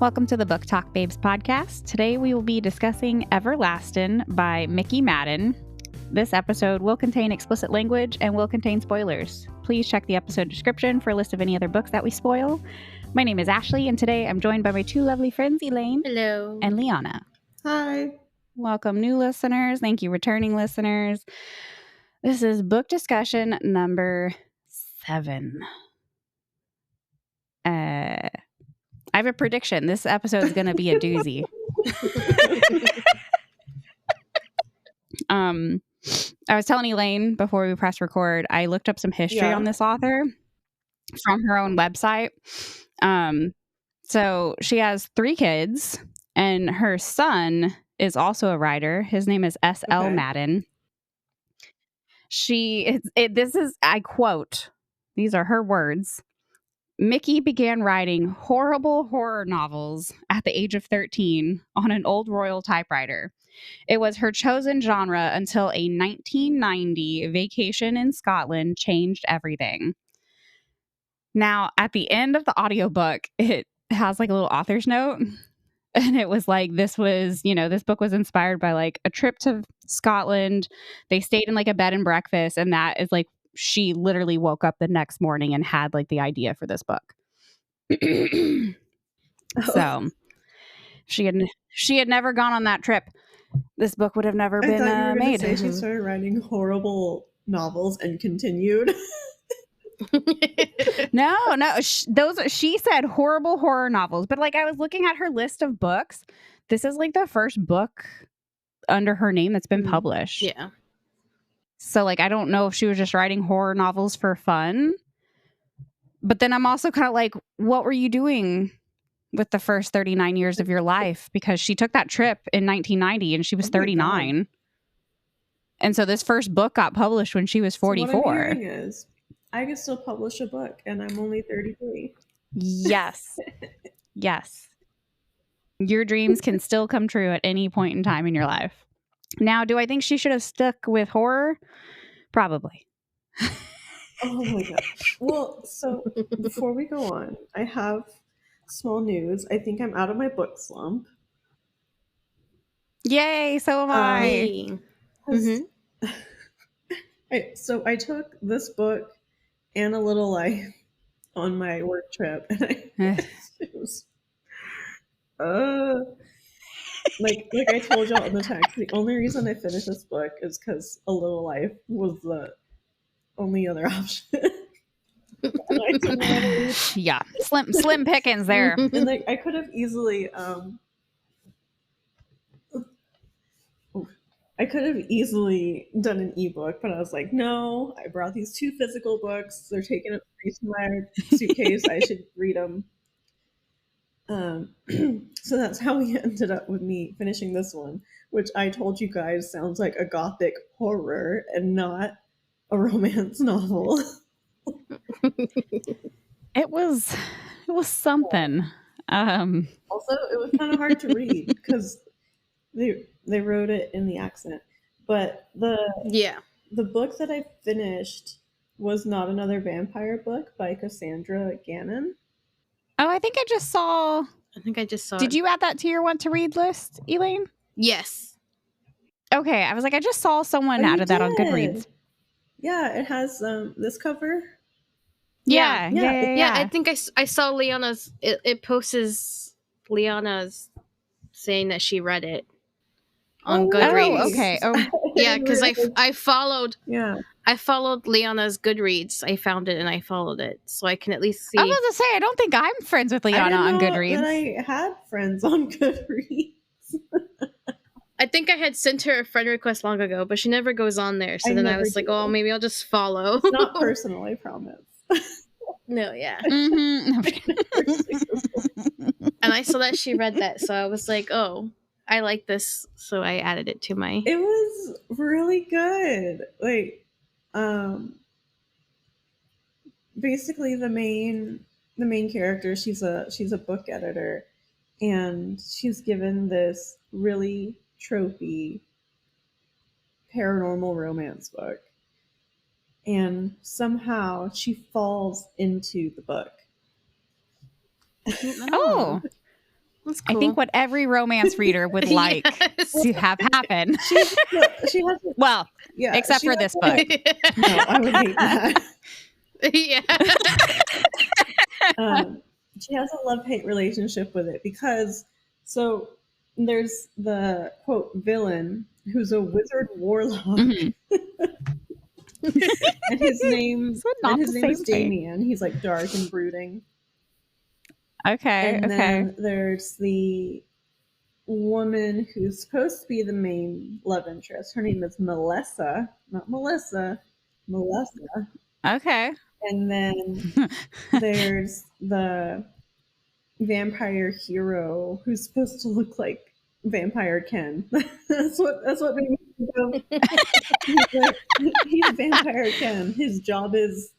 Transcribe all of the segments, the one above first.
Welcome to the Book Talk Babes podcast. Today we will be discussing Everlastin by Mickee Madden. This episode will contain explicit language and will contain spoilers. Please check the episode description for a list of any other books that we spoil. My name is Ashley, and today I'm joined by my two lovely friends, Elaine. Hello. And Liana. Hi. Welcome, new listeners. Thank you, returning listeners. This is book discussion number 7. I have a prediction. This episode is going to be a doozy. I was telling Elaine before we press record, I looked up some history on this author from her own website. So she has 3 kids, and her son is also a writer. His name is S.L. Madden. This is, I quote, these are her words. Mickee began writing horrible horror novels at the age of 13 on an old Royal typewriter. It was her chosen genre until a 1990 vacation in Scotland changed everything. Now, at the end of the audiobook, it has like a little author's note. And it was like, this book was inspired by like a trip to Scotland. They stayed in like a bed and breakfast. And that is like, she literally woke up the next morning and had like the idea for this book. So she had never gone on that trip, this book would have never been made. Say she started writing horrible novels and continued. No. She said horrible horror novels, but like I was looking at her list of books. This is like the first book under her name that's been published. Yeah. So, like, I don't know if she was just writing horror novels for fun. But then I'm also kind of like, what were you doing with the first 39 years of your life? Because she took that trip in 1990 and she was 39. And so this first book got published when she was 44. So what I'm hearing is, I can still publish a book and I'm only 33. Yes. Yes. Your dreams can still come true at any point in time in your life. Now, do I think she should have stuck with horror? Probably. Oh my gosh. Well, so before we go on, I have small news. I think I'm out of my book slump. Yay, so am I. So I took this book and A Little Life on my work trip, and it was like I told y'all in the text, the only reason I finished this book is because A Little Life was the only other option. Yeah, slim pickings there. And like I could have easily done an ebook, but I was like, no, I brought these 2 physical books. They're taking up space in my suitcase. I should read them. So that's how we ended up with me finishing this one, which I told you guys sounds like a gothic horror and not a romance novel. It was something. Also, it was kind of hard to read because they wrote it in the accent. But the book that I finished was Not Another Vampire Book by Cassandra Gannon. Oh, I think I just saw. Did you add that to your want to read list, Elaine? Yes. Okay, I was like, I just saw someone added that on Goodreads. Yeah, it has this cover. Yeah. I think I saw Liana's. It posts Liana's saying that she read it on Goodreads. Oh, okay. Oh, yeah, because I followed. Yeah. I followed Liana's Goodreads. I found it and I followed it, so I can at least see. I was about to say, I don't think I'm friends with Liana on Goodreads. I had friends on Goodreads. I think I had sent her a friend request long ago, but she never goes on there. So then I was like, oh, maybe I'll just follow. It's not personal, I promise. No, yeah. Mm-hmm. And I saw that she read that, so I was like, oh, I like this, so I added it to my. It was really good. Like, basically the main character, she's a book editor, and she's given this really tropey paranormal romance book, and somehow she falls into the book. Oh, That's cool. I think what every romance reader would like to have happen. She has well, yeah, except for this book. No, I would hate that. Yeah. She has a love-hate relationship with it because so there's the quote villain who's a wizard warlock. Mm-hmm. And his name is Damien. He's like dark and brooding. Okay. And then there's the woman who's supposed to be the main love interest. Her name is Melissa, not Melissa. Melissa. Okay. And then there's the vampire hero who's supposed to look like Vampire Ken. that's what made me think of. He's Vampire Ken. His job is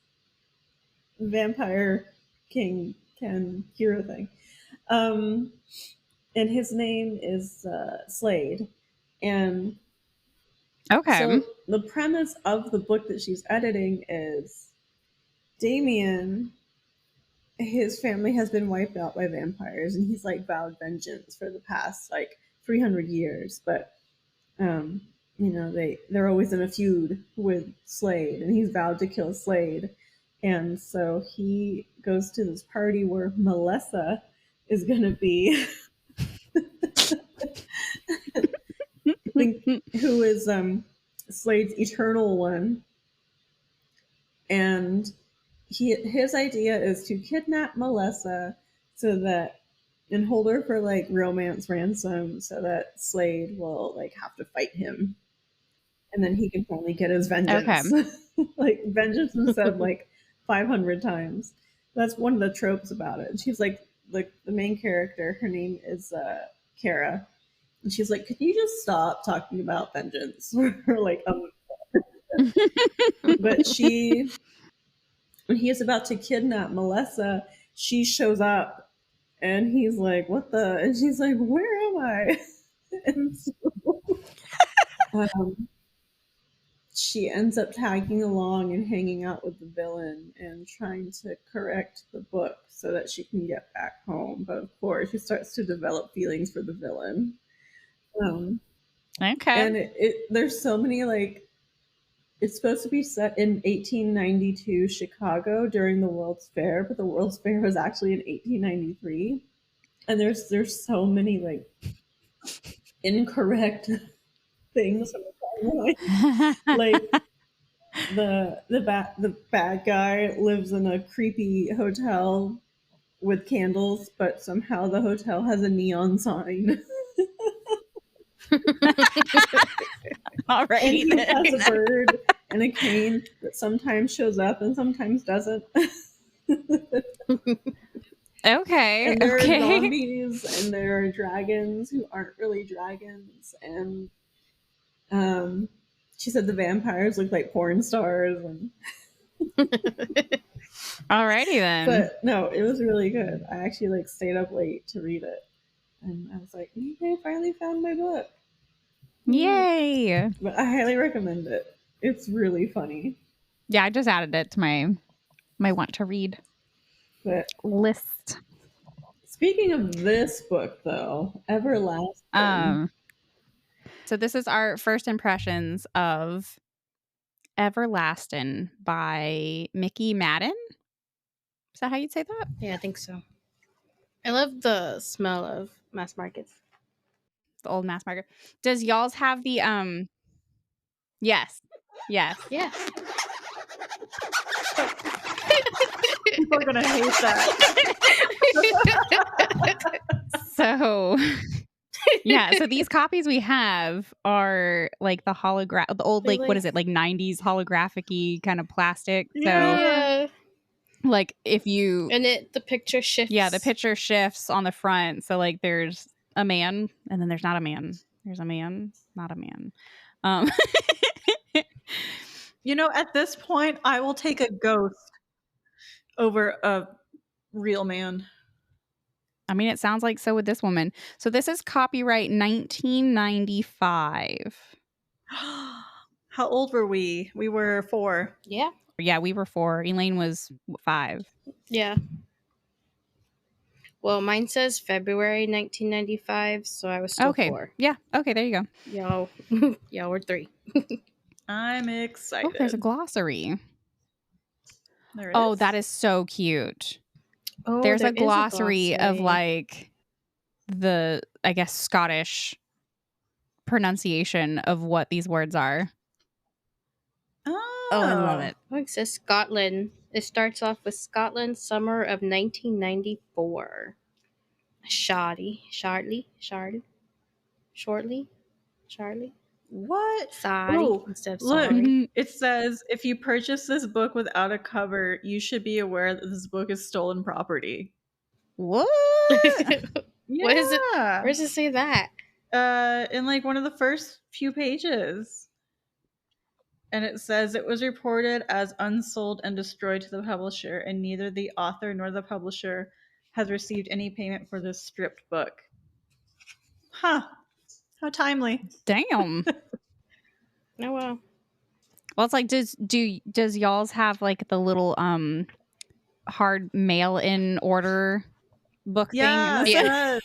Vampire King Ken hero thing. And his name is Slade. And so the premise of the book that she's editing is Damien, his family has been wiped out by vampires, and he's like vowed vengeance for the past like 300 years. But they're always in a feud with Slade, and he's vowed to kill Slade. And so he goes to this party where Melissa is going to be, who is Slade's eternal one. And his idea is to kidnap Melissa and hold her for like romance ransom so that Slade will like have to fight him. And then he can finally get his vengeance. Okay. Like vengeance is said like 500 times. That's one of the tropes about it. She's like the main character, her name is Kara. And she's like, could you just stop talking about vengeance? Or like but when he is about to kidnap Melissa, she shows up and he's like, what the? And she's like, where am I? And so she ends up tagging along and hanging out with the villain and trying to correct the book so that she can get back home. But of course, she starts to develop feelings for the villain. Okay. And there's so many like, it's supposed to be set in 1892 Chicago during the World's Fair, but the World's Fair was actually in 1893. And there's so many like incorrect things. Like the bad guy lives in a creepy hotel with candles, but somehow the hotel has a neon sign. All right. And he has a bird and a cane that sometimes shows up and sometimes doesn't. Okay. And there are zombies and there are dragons who aren't really dragons. And she said the vampires look like porn stars. And alrighty then. But no, it was really good. I actually like stayed up late to read it. And I was like, okay, I finally found my book. Yay! But I highly recommend it. It's really funny. Yeah, I just added it to my want to read list. Speaking of this book, though, Everlastin. So this is our first impressions of Everlastin by Mickee Madden. Is that how you'd say that? Yeah, I think so. I love the smell of mass markets. The old mass market. Does y'all's have the Yes. Yeah. People are gonna hate that. So yeah, so these copies we have are like the old like what is it, like 90s holographic-y kind of plastic. Yeah. So like if you the picture shifts. Yeah, the picture shifts on the front. So like there's a man and then there's not a man. There's a man, not a man. At this point, I will take a ghost over a real man. I mean, it sounds like so with this woman. So this is copyright 1995. How old were we? We were 4. Yeah. Yeah, we were 4. Elaine was 5. Yeah. Well, mine says February 1995, so I was still 4. Yeah. Okay, there you go. Y'all were 3. I'm excited. Oh, there's a glossary. There it Oh, is. that is so cute. Oh, There's there a is glossary of glossary. like the, I guess, Scottish pronunciation of what these words are. Oh, I love it. Oh, it says Scotland. It starts off with Scotland, summer of 1994. Shortly. What? Sorry Oh, instead of look. sorry. It says if you purchase this book without a cover, you should be aware that this book is stolen property. What? Yeah. What is it? Where does it say that? In like one of the first few pages. And it says it was reported as unsold and destroyed to the publisher, and neither the author nor the publisher has received any payment for this stripped book. Huh. How timely. Damn. Oh well. Well, it's like does y'all's have like the little hard mail in order book thing? Yeah, it does.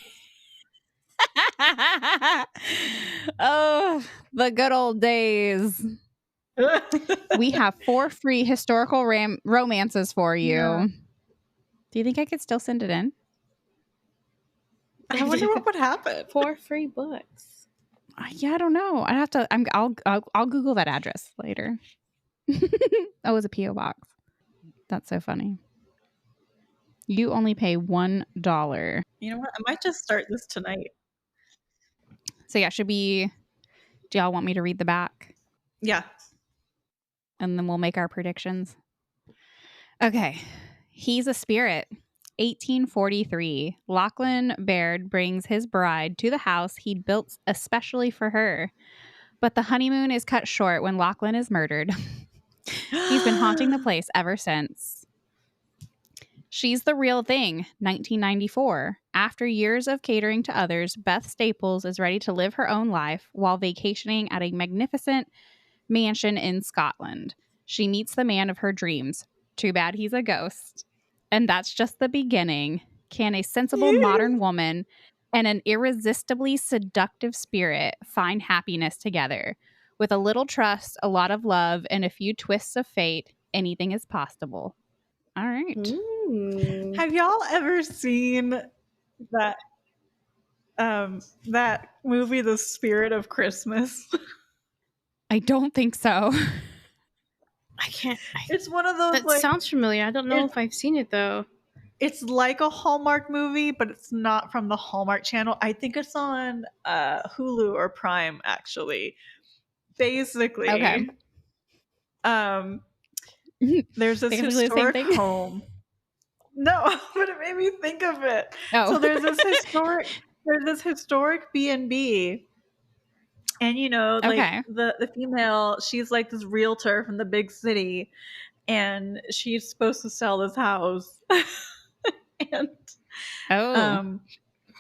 Oh, the good old days. We have 4 free historical romances for you. Yeah. Do you think I could still send it in? I wonder what would happen. 4 free books. Yeah, I don't know. I have to. I'll Google that address later. Oh, it's a PO box. That's so funny. You only pay $1. You know what? I might just start this tonight. So yeah, do y'all want me to read the back? Yeah. And then we'll make our predictions. Okay. He's a spirit. 1843. Lachlan Baird brings his bride to the house he'd built especially for her. But the honeymoon is cut short when Lachlan is murdered. He's been haunting the place ever since. She's the Real Thing, 1994. After years of catering to others, Beth Staples is ready to live her own life while vacationing at a magnificent mansion in Scotland. She meets the man of her dreams. Too bad he's a ghost. And that's just the beginning. Can a sensible modern woman and an irresistibly seductive spirit find happiness together? With a little trust, a lot of love, and a few twists of fate, anything is possible. All right. Ooh. Have y'all ever seen that that movie, The Spirit of Christmas? I don't think so. I can't. It's one of those. That sounds familiar. I don't know if I've seen it though. It's like a Hallmark movie, but it's not from the Hallmark Channel. I think it's on Hulu or Prime, actually. Basically, Okay. There's this historic home. No, but it made me think of it. Oh. So there's this historic B&B. And you know, like the female, she's like this realtor from the big city, and she's supposed to sell this house. And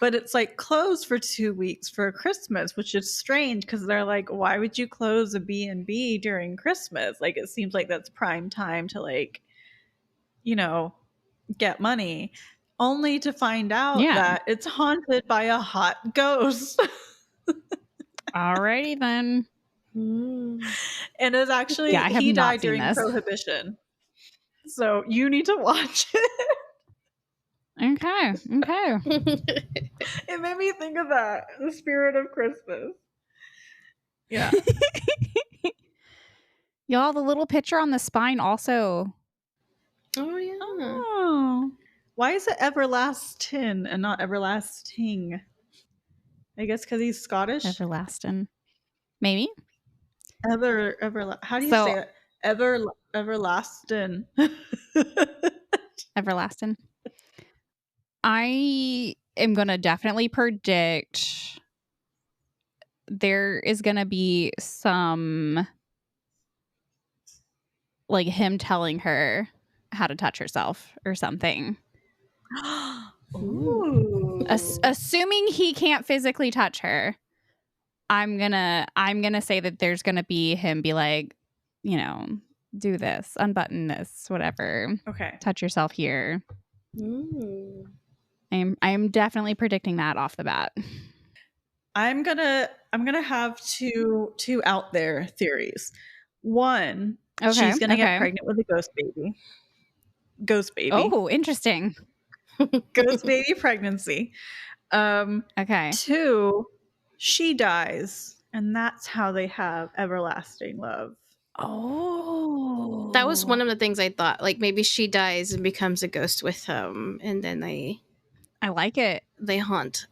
but it's like closed for 2 weeks for Christmas, which is strange because they're like, why would you close a B&B during Christmas? Like, it seems like that's prime time to, like, you know, get money, only to find out that it's haunted by a hot ghost. Alrighty then. Mm. And it's actually, he died during Prohibition. So you need to watch it. Okay. It made me think of that. The Spirit of Christmas. Yeah. Y'all, the little picture on the spine also. Oh, yeah. Oh. Why is it Everlastin and not Everlasting? I guess because he's Scottish. Everlastin. Maybe. How do you say it? Everlastin. Everlastin. I am going to definitely predict there is going to be some, like, him telling her how to touch herself or something. Ooh. Assuming he can't physically touch her, I'm gonna say that there's gonna be him be like, you know, do this, unbutton this, whatever. Okay. Touch yourself here. Ooh. I'm definitely predicting that off the bat. I'm gonna have two out there theories. One, she's gonna get pregnant with a ghost baby. Ghost baby. Oh, interesting. Ghost baby pregnancy. Okay. 2, she dies, and that's how they have everlasting love. Oh, that was one of the things I thought. Like maybe she dies and becomes a ghost with him, and then I like it. They haunt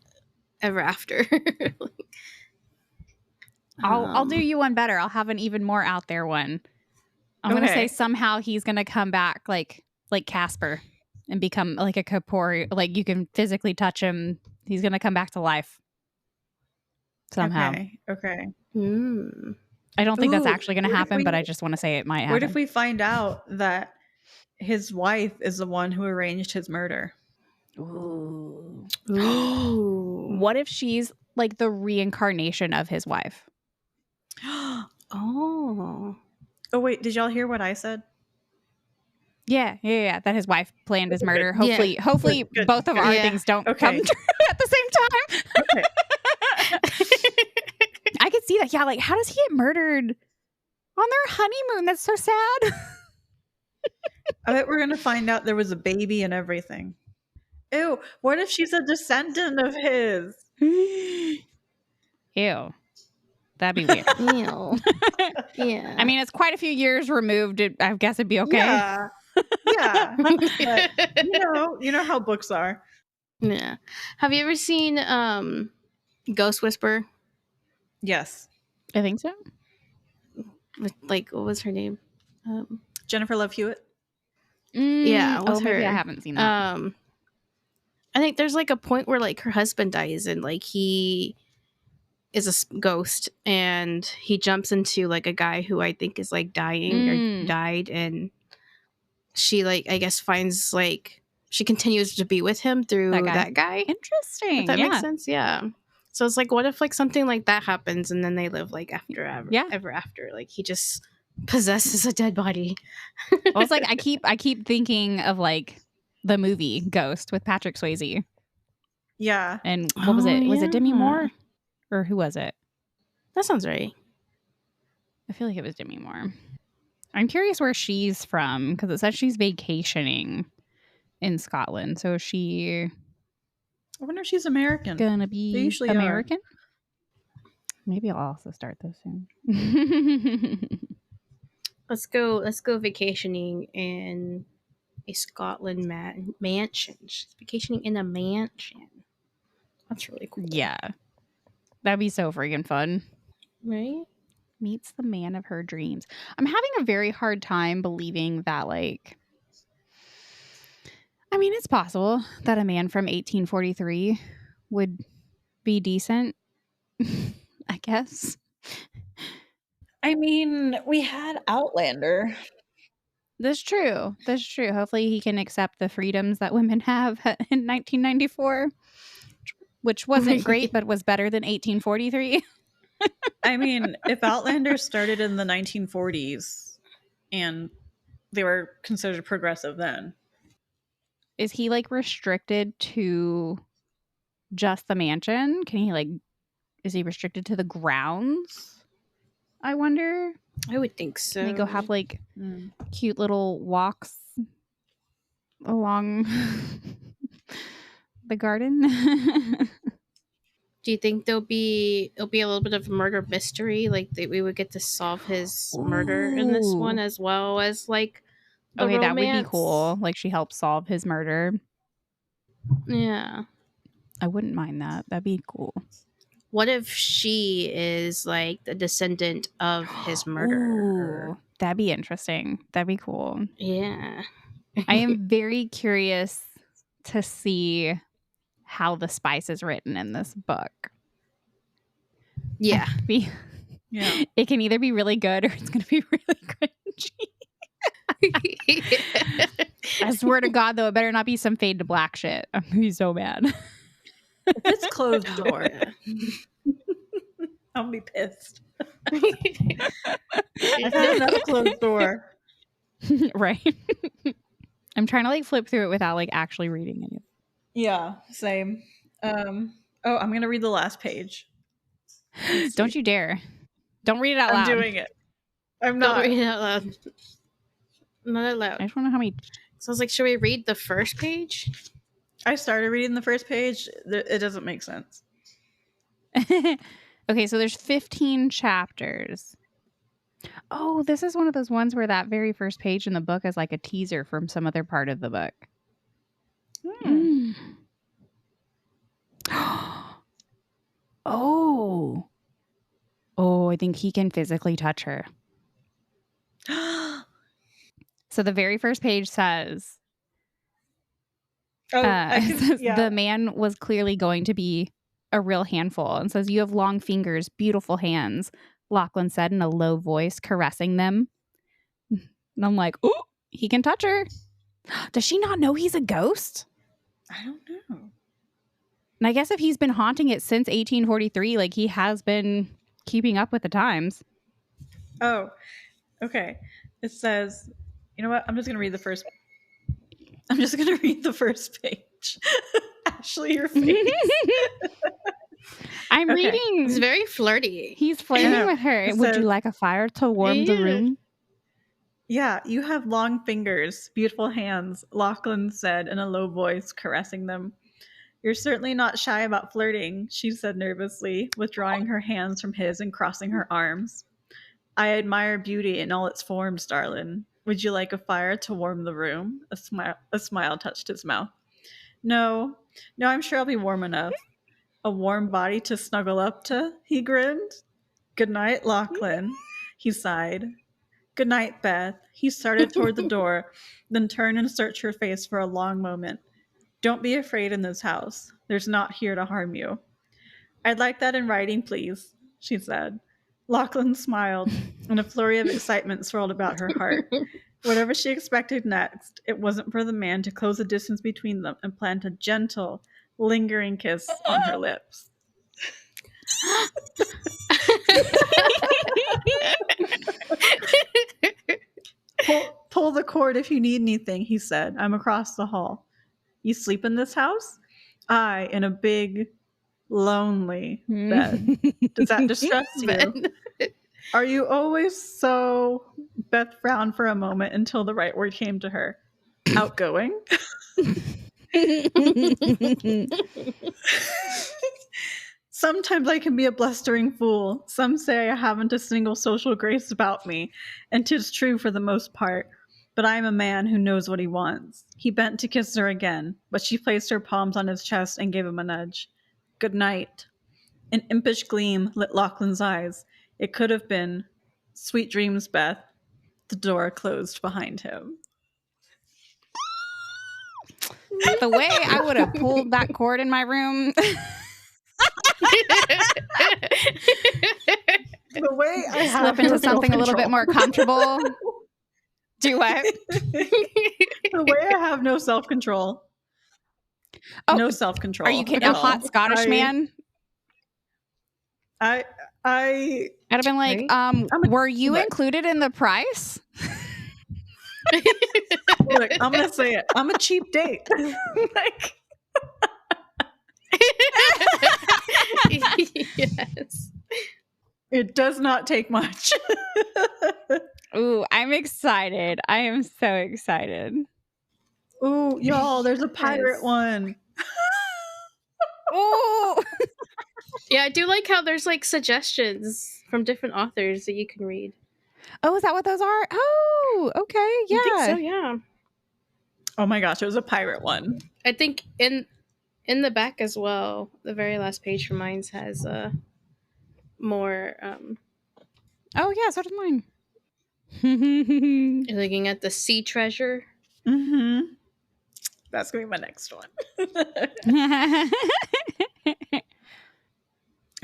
ever after. I'll do you one better. I'll have an even more out there one. I'm gonna say somehow he's gonna come back like Casper and become like a corporeal, like you can physically touch him. He's gonna come back to life somehow. Okay. I don't think that's actually gonna happen, but I just want to say it might happen. What if we find out that his wife is the one who arranged his murder? Ooh. What if she's like the reincarnation of his wife? Oh wait, did y'all hear what I said? Yeah. That his wife planned his murder. Hopefully, good. Both of our things don't come true at the same time. Okay. I could see that. Yeah, like how does he get murdered on their honeymoon? That's so sad. I bet we're gonna find out there was a baby and everything. Ew, what if she's a descendant of his? Ew. That'd be weird. Ew. Yeah. I mean, it's quite a few years removed. I guess it'd be okay. Yeah. But, you know how books are. Yeah. Have you ever seen Ghost Whisperer? Yes. I think so. With, like, what was her name? Jennifer Love Hewitt? Yeah, with her. Maybe I haven't seen that. I think there's like a point where like her husband dies and like he is a ghost and he jumps into like a guy who I think is like dying or died, and she like I guess finds like she continues to be with him through that guy. Interesting. If that makes sense. Yeah. So it's like, what if like something like that happens and then they live like ever after? Like he just possesses a dead body. Well, it's like I keep thinking of like the movie Ghost with Patrick Swayze. Yeah. And what was it? Was it Demi Moore? Or who was it? That sounds right. I feel like it was Demi Moore. I'm curious where she's from because it says she's vacationing in Scotland. So is she... I wonder if she's American. Gonna be usually American? Maybe I'll also start this soon. Let's go vacationing in a Scotland mansion. She's vacationing in a mansion. That's really cool. Yeah. That'd be so freaking fun. Right? Meets the man of her dreams. I'm having a very hard time believing that, like... I mean, it's possible that a man from 1843 would be decent, I guess. I mean, we had Outlander. That's true. Hopefully he can accept the freedoms that women have in 1994, which wasn't great, but was better than 1843. I mean, if Outlander started in the 1940s and they were considered progressive then. Is he like restricted to just the mansion? Can he like, is he restricted to the grounds? I wonder. I would think so. Can they go have like cute little walks along the garden? Do you think it'll be a little bit of murder mystery? Like that we would get to solve his murder in this one as well as like the romance? That would be cool. Like she helps solve his murder. Yeah. I wouldn't mind that. That'd be cool. What if she is like the descendant of his murderer? Ooh, that'd be interesting. That'd be cool. Yeah. I am very curious to see how the spice is written in this book. Yeah. Yeah. It can either be really good or it's going to be really cringy. I swear to God, though, it better not be some fade to black shit. I'm going to be so mad. If it's closed door, I'll be pissed. I've had another closed door. Right. I'm trying to like flip through it without like actually reading it. Yeah, same. I'm gonna read the last page. Don't you dare. Don't read it out I'm loud. doing it. I'm not. Don't read it out loud. Not out loud. I just want to know how many. So I was like, should we read the first page? I started reading the first page. It doesn't make sense. Okay, so there's 15 chapters. Oh, this is one of those ones where that very first page in the book is like a teaser from some other part of the book. Oh, I think he can physically touch her. So the very first page says, the man was clearly going to be a real handful, and says, "You have long fingers, beautiful hands," Lachlan said in a low voice, caressing them. And I'm like, oh, he can touch her. Does she not know he's a ghost? I don't know. And I guess if he's been haunting it since 1843, like he has been keeping up with the times. Oh, okay. It says, you know what? I'm just going to read the first page. Ashley, your face. I'm reading. It's very flirty. He's flirting with her. Would you like a fire to warm the room? Yeah, you have long fingers, beautiful hands, Lachlan said in a low voice, caressing them. You're certainly not shy about flirting, she said nervously, withdrawing her hands from his and crossing her arms. I admire beauty in all its forms, darling. Would you like a fire to warm the room? A smile touched his mouth. No, I'm sure I'll be warm enough. A warm body to snuggle up to, he grinned. Good night, Lachlan, he sighed. Good night, Beth. He started toward the door, then turned and searched her face for a long moment. Don't be afraid in this house. There's naught here to harm you. I'd like that in writing, please, she said. Lachlan smiled, and a flurry of excitement swirled about her heart. Whatever she expected next, it wasn't for the man to close the distance between them and plant a gentle, lingering kiss on her lips. Pull the cord if you need anything, he said. I'm across the hall. You sleep in this house? Aye, in a big, lonely bed. Does that distress you? Are you always so... Beth frowned for a moment until the right word came to her. Outgoing? Sometimes I can be a blustering fool. Some say I haven't a single social grace about me, and 'tis true for the most part. But I am a man who knows what he wants. He bent to kiss her again, but she placed her palms on his chest and gave him a nudge. Good night. An impish gleam lit Lachlan's eyes. It could have been, sweet dreams, Beth. The door closed behind him. The way I would have pulled that cord in my room... The way I slip into something a little bit more comfortable. Do what? The way I have no self-control. Oh, no self-control. Are you kidding? A hot Scottish man? I'd have been like, were you included in the price? Look, I'm gonna say it. I'm a cheap date. Like, yes. It does not take much. Ooh, I'm excited. I am so excited. Ooh, y'all, there's a pirate one. Ooh. Yeah, I do like how there's like suggestions from different authors that you can read. Oh, is that what those are? Oh, okay. Yeah. I think so, yeah. Oh my gosh, it was a pirate one. I think in the back as well, the very last page for mine has more oh yeah, so does mine. You're looking at the sea treasure. Mm-hmm. That's gonna be my next one.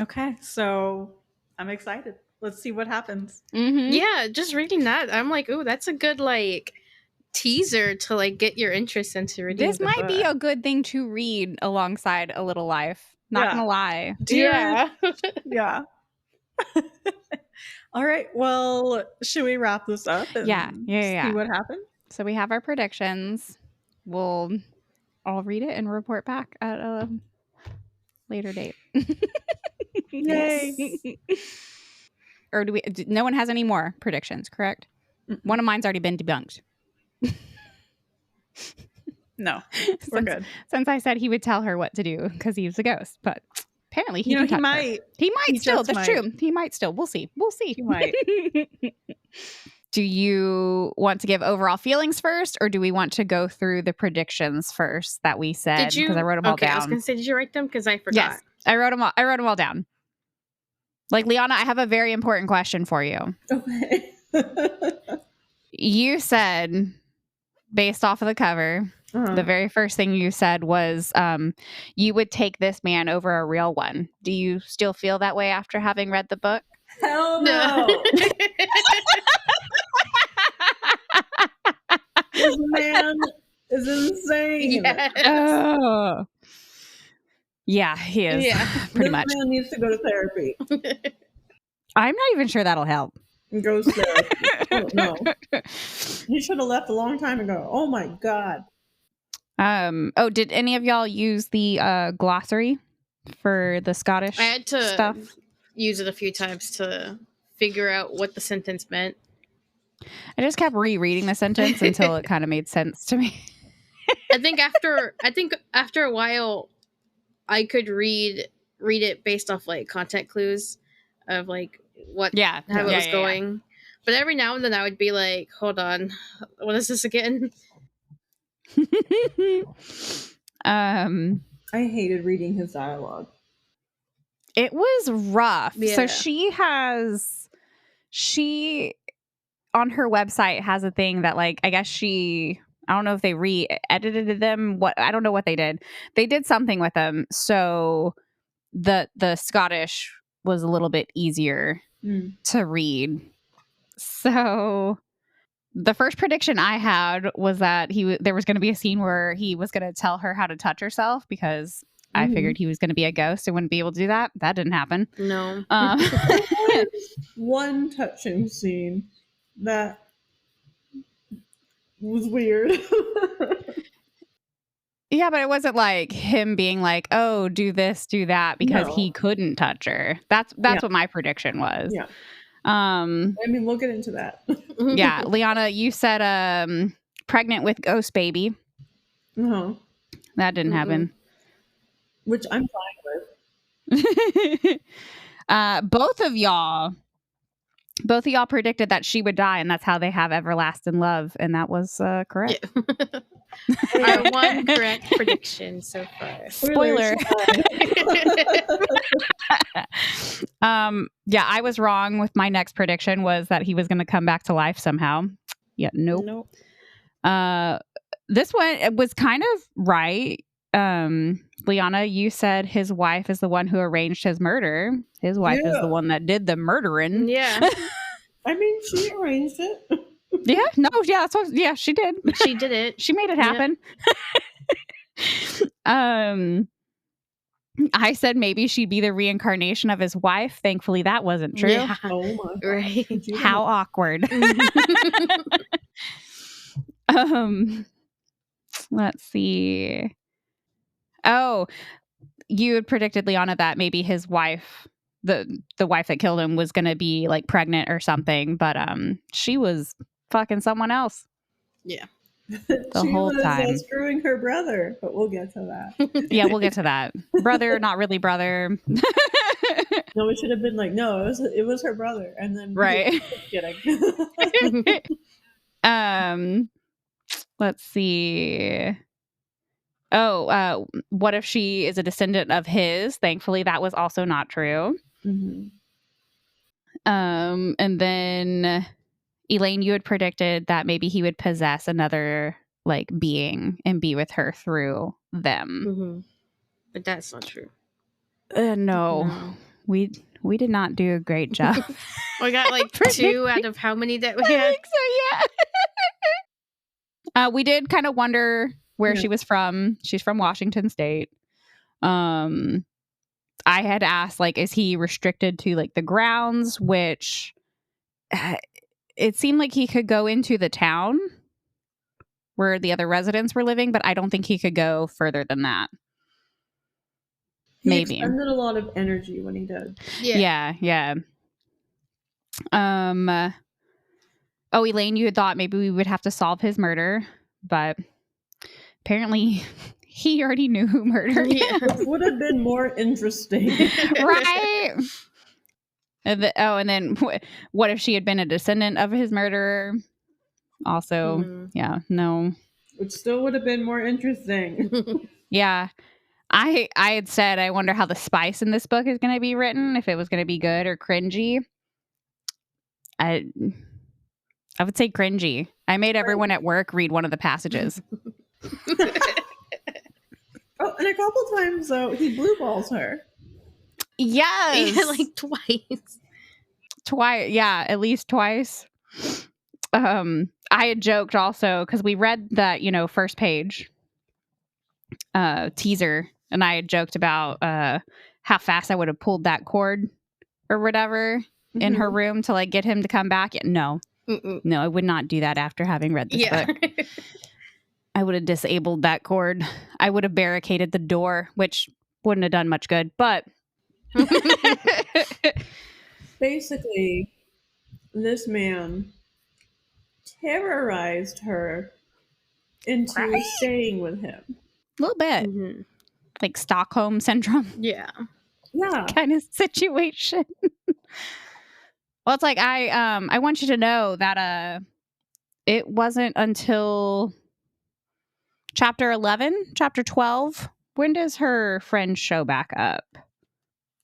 Okay, so I'm excited. Let's see what happens. Mm-hmm. Yeah, just reading that, I'm like, ooh, that's a good like teaser to like get your interest into reading. This might be a good thing to read alongside A Little Life. Not gonna lie. Yeah. Yeah. All right. Well, should we wrap this up and yeah. see what happens? So we have our predictions. We'll I'll read it and report back at a later date. Yay. Or no one has any more predictions, correct? One of mine's already been debunked. No, we're good. Since I said he would tell her what to do because he was a ghost, but apparently he might. He might still. That's true. He might still. We'll see. He might. Do you want to give overall feelings first, or do we want to go through the predictions first that we said? Because I wrote them all down. I was going to say, did you write them? Because I forgot. Yes, I wrote them all. I wrote them all down. Like, Liana, I have a very important question for you. Okay. You said, based off of the cover, the very first thing you said was you would take this man over a real one. Do you still feel that way after having read the book? Hell no. This man is insane. Yes. Oh. Yeah, he is. Yeah. Pretty much. This man needs to go to therapy. I'm not even sure that'll help. Go to therapy. Oh, no. He should have left a long time ago. Oh my God. Oh, did any of y'all use the glossary for the Scottish I had to stuff? use it a few times to figure out what the sentence meant. I just kept rereading the sentence until it kind of made sense to me. I think after a while, I could read it based off like content clues of like how it was going. Yeah. But every now and then I would be like, hold on, what is this again? I hated reading his dialogue. It was rough. Yeah. So she on her website has a thing that like, I guess I don't know if they re-edited them. I don't know what they did. They did something with them. So the Scottish was a little bit easier to read. So the first prediction I had was that there was going to be a scene where he was going to tell her how to touch herself because I figured he was going to be a ghost and wouldn't be able to do that. That didn't happen. No. One touching scene that was weird. Yeah, but it wasn't like him being like, "Oh, do this, do that," because he couldn't touch her. That's what my prediction was. Yeah. I mean, we'll get into that. Yeah, Liana, you said pregnant with ghost baby. Uh-huh. That didn't happen. Which I'm fine with. Both of y'all predicted that she would die, and that's how they have everlasting love, and that was correct. Yeah. Our one correct prediction so far. Spoiler. Yeah, I was wrong with my next prediction was that he was going to come back to life somehow. Yeah, nope. This one was kind of right. Liana, you said his wife is the one who arranged his murder. His wife is the one that did the murdering. Yeah. I mean, she arranged it. Yeah, no, yeah, she did. She did it. She made it happen. Yeah. I said maybe she'd be the reincarnation of his wife. Thankfully, that wasn't true. Yeah. Oh my God. Right. How awkward. Let's see. Oh, you had predicted, Liana, that maybe his wife, the wife that killed him, was going to be like pregnant or something, but she was fucking someone else. Yeah. The whole time. Screwing her brother, but we'll get to that. Yeah, we'll get to that. Brother, not really brother. No, it should have been like, no, it was her brother, and then right. Kidding. Let's see. Oh, what if she is a descendant of his? Thankfully, that was also not true. And then Elaine, you had predicted that maybe he would possess another like being and be with her through them. But that's not true. No. We did not do a great job. We got like 2 out of how many that we had? I think so, yeah. We did kind of wonder where she was from. She's from Washington State. I had asked, like, is he restricted to like the grounds, which it seemed like he could go into the town, where the other residents were living, but I don't think he could go further than that. He Maybe. expended a lot of energy when he did. Yeah. Oh, Elaine, you had thought maybe we would have to solve his murder, but apparently he already knew who murdered him. Which would have been more interesting. Right? And then what if she had been a descendant of his murderer? Also, yeah, no. Which still would have been more interesting. Yeah. I had said, I wonder how the spice in this book is going to be written, if it was going to be good or cringy. I would say cringy. I made everyone at work read one of the passages. Oh, and a couple times, though, he blue balls her. Yes. Yeah, like twice. Yeah, at least twice. I had joked also, because we read that, first page teaser, and I had joked about how fast I would have pulled that cord or whatever in her room to like get him to come back. No, I would not do that after having read this book. I would have disabled that cord. I would have barricaded the door, which wouldn't have done much good, but basically, this man terrorized her into staying with him. A little bit. Like Stockholm Syndrome. Yeah. Kind of situation. Well, it's like I want you to know that it wasn't until chapter 11, chapter 12. When does her friend show back up?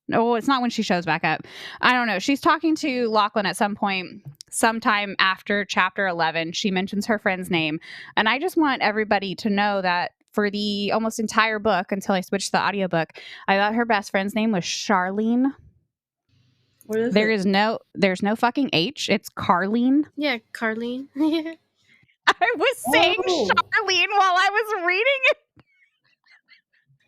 No, it's not when she shows back up. I don't know. She's talking to Lachlan at some point, sometime after chapter 11. She mentions her friend's name. And I just want everybody to know that for the almost entire book, until I switched to the audiobook, I thought her best friend's name was Charlene. What is There's no fucking H. It's Carlene. Yeah, Carlene. I was saying Charlene while I was reading it.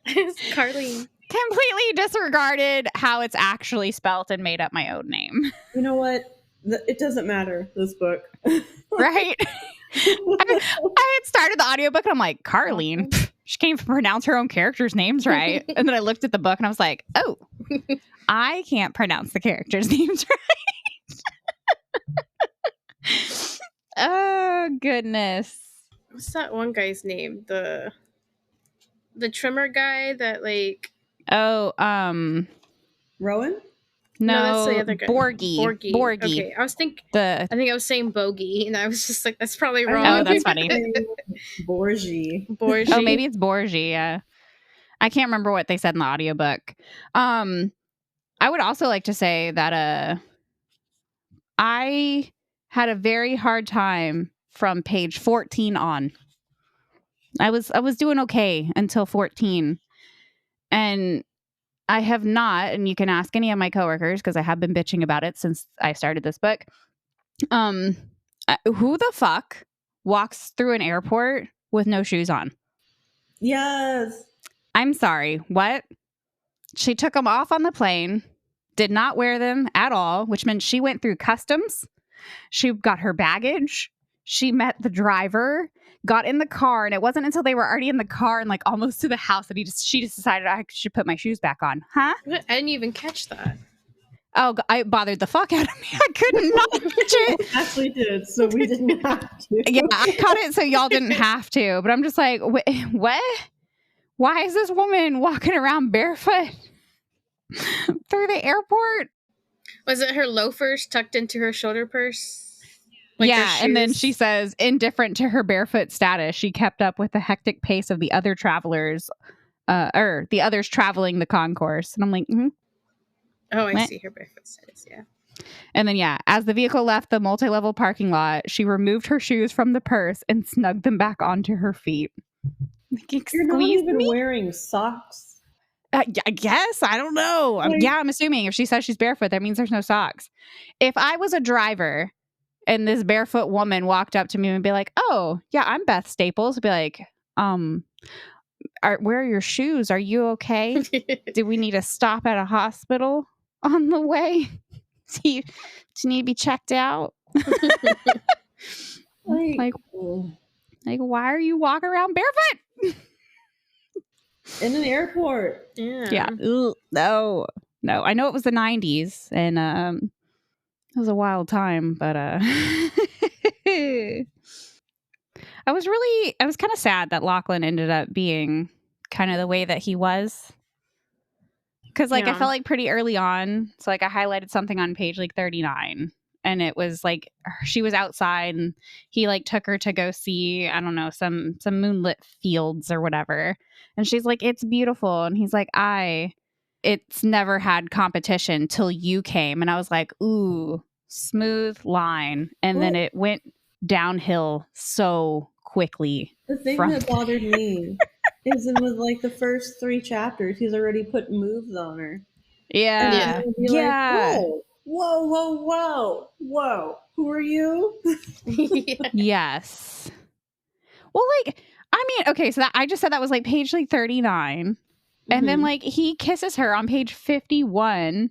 It's Carlene. Completely disregarded how it's actually spelt and made up my own name. You know what? It doesn't matter, this book. Right? I had started the audiobook and I'm like, Carlene, she can't even pronounce her own characters' names right. And then I looked at the book and I was like, oh, I can't pronounce the characters' names right. Oh, goodness. What's that one guy's name? The trimmer guy that like... Oh, Rowan? No, that's the other guy. Borgie. Okay, I think I was saying Bogey, and I was just like, that's probably wrong. Oh, that's funny. Borgie. Oh, maybe it's Borgie. Yeah, I can't remember what they said in the audiobook. I would also like to say that I had a very hard time from page 14 on. I was doing okay until 14, and I have not, and you can ask any of my coworkers because I have been bitching about it since I started this book. Who the fuck walks through an airport with no shoes on? Yes. I'm sorry. What? She took them off on the plane, did not wear them at all, which meant she went through customs. She got her baggage. She met the driver, got in the car, and it wasn't until they were already in the car and like almost to the house that she just decided I should put my shoes back on. Huh? I didn't even catch that. Oh, I bothered the fuck out of me. I couldn't not catch it. We actually did, so we didn't have to. Yeah, I caught it so y'all didn't have to. But I'm just like, what? Why is this woman walking around barefoot through the airport? Was it her loafers tucked into her shoulder purse? Like yeah, and then she says, indifferent to her barefoot status, she kept up with the hectic pace of the other travelers, or the others traveling the concourse. And I'm like, oh, I see her barefoot status, yeah. And then, yeah, as the vehicle left the multi-level parking lot, she removed her shoes from the purse and snugged them back onto her feet. Like, you're not even wearing socks. I guess. I don't know. I'm assuming if she says she's barefoot, that means there's no socks. If I was a driver and this barefoot woman walked up to me and be like, oh, yeah, I'm Beth Staples. I'd be like, where are your shoes? Are you okay? Do we need to stop at a hospital on the way? Do you need to be checked out? like Like, why are you walking around barefoot? In an airport. Yeah. Ugh, no. I know it was the 90s and it was a wild time, but I was kind of sad that Lachlan ended up being kind of the way that he was. Because, like, I felt like pretty early on, so, like, I highlighted something on page, like, 39, and it was, like, she was outside, and he, like, took her to go see, I don't know, some moonlit fields or whatever, and she's like, it's beautiful, and he's like, it's never had competition till you came, and I was like, ooh, smooth line, and then it went downhill so quickly. The thing that bothered me is in with like the first 3 chapters, he's already put moves on her. Yeah. Like, whoa. Who are you? Yes. Well, like, I mean, okay, so that I just said that was like page like 39. And then like he kisses her on page 51.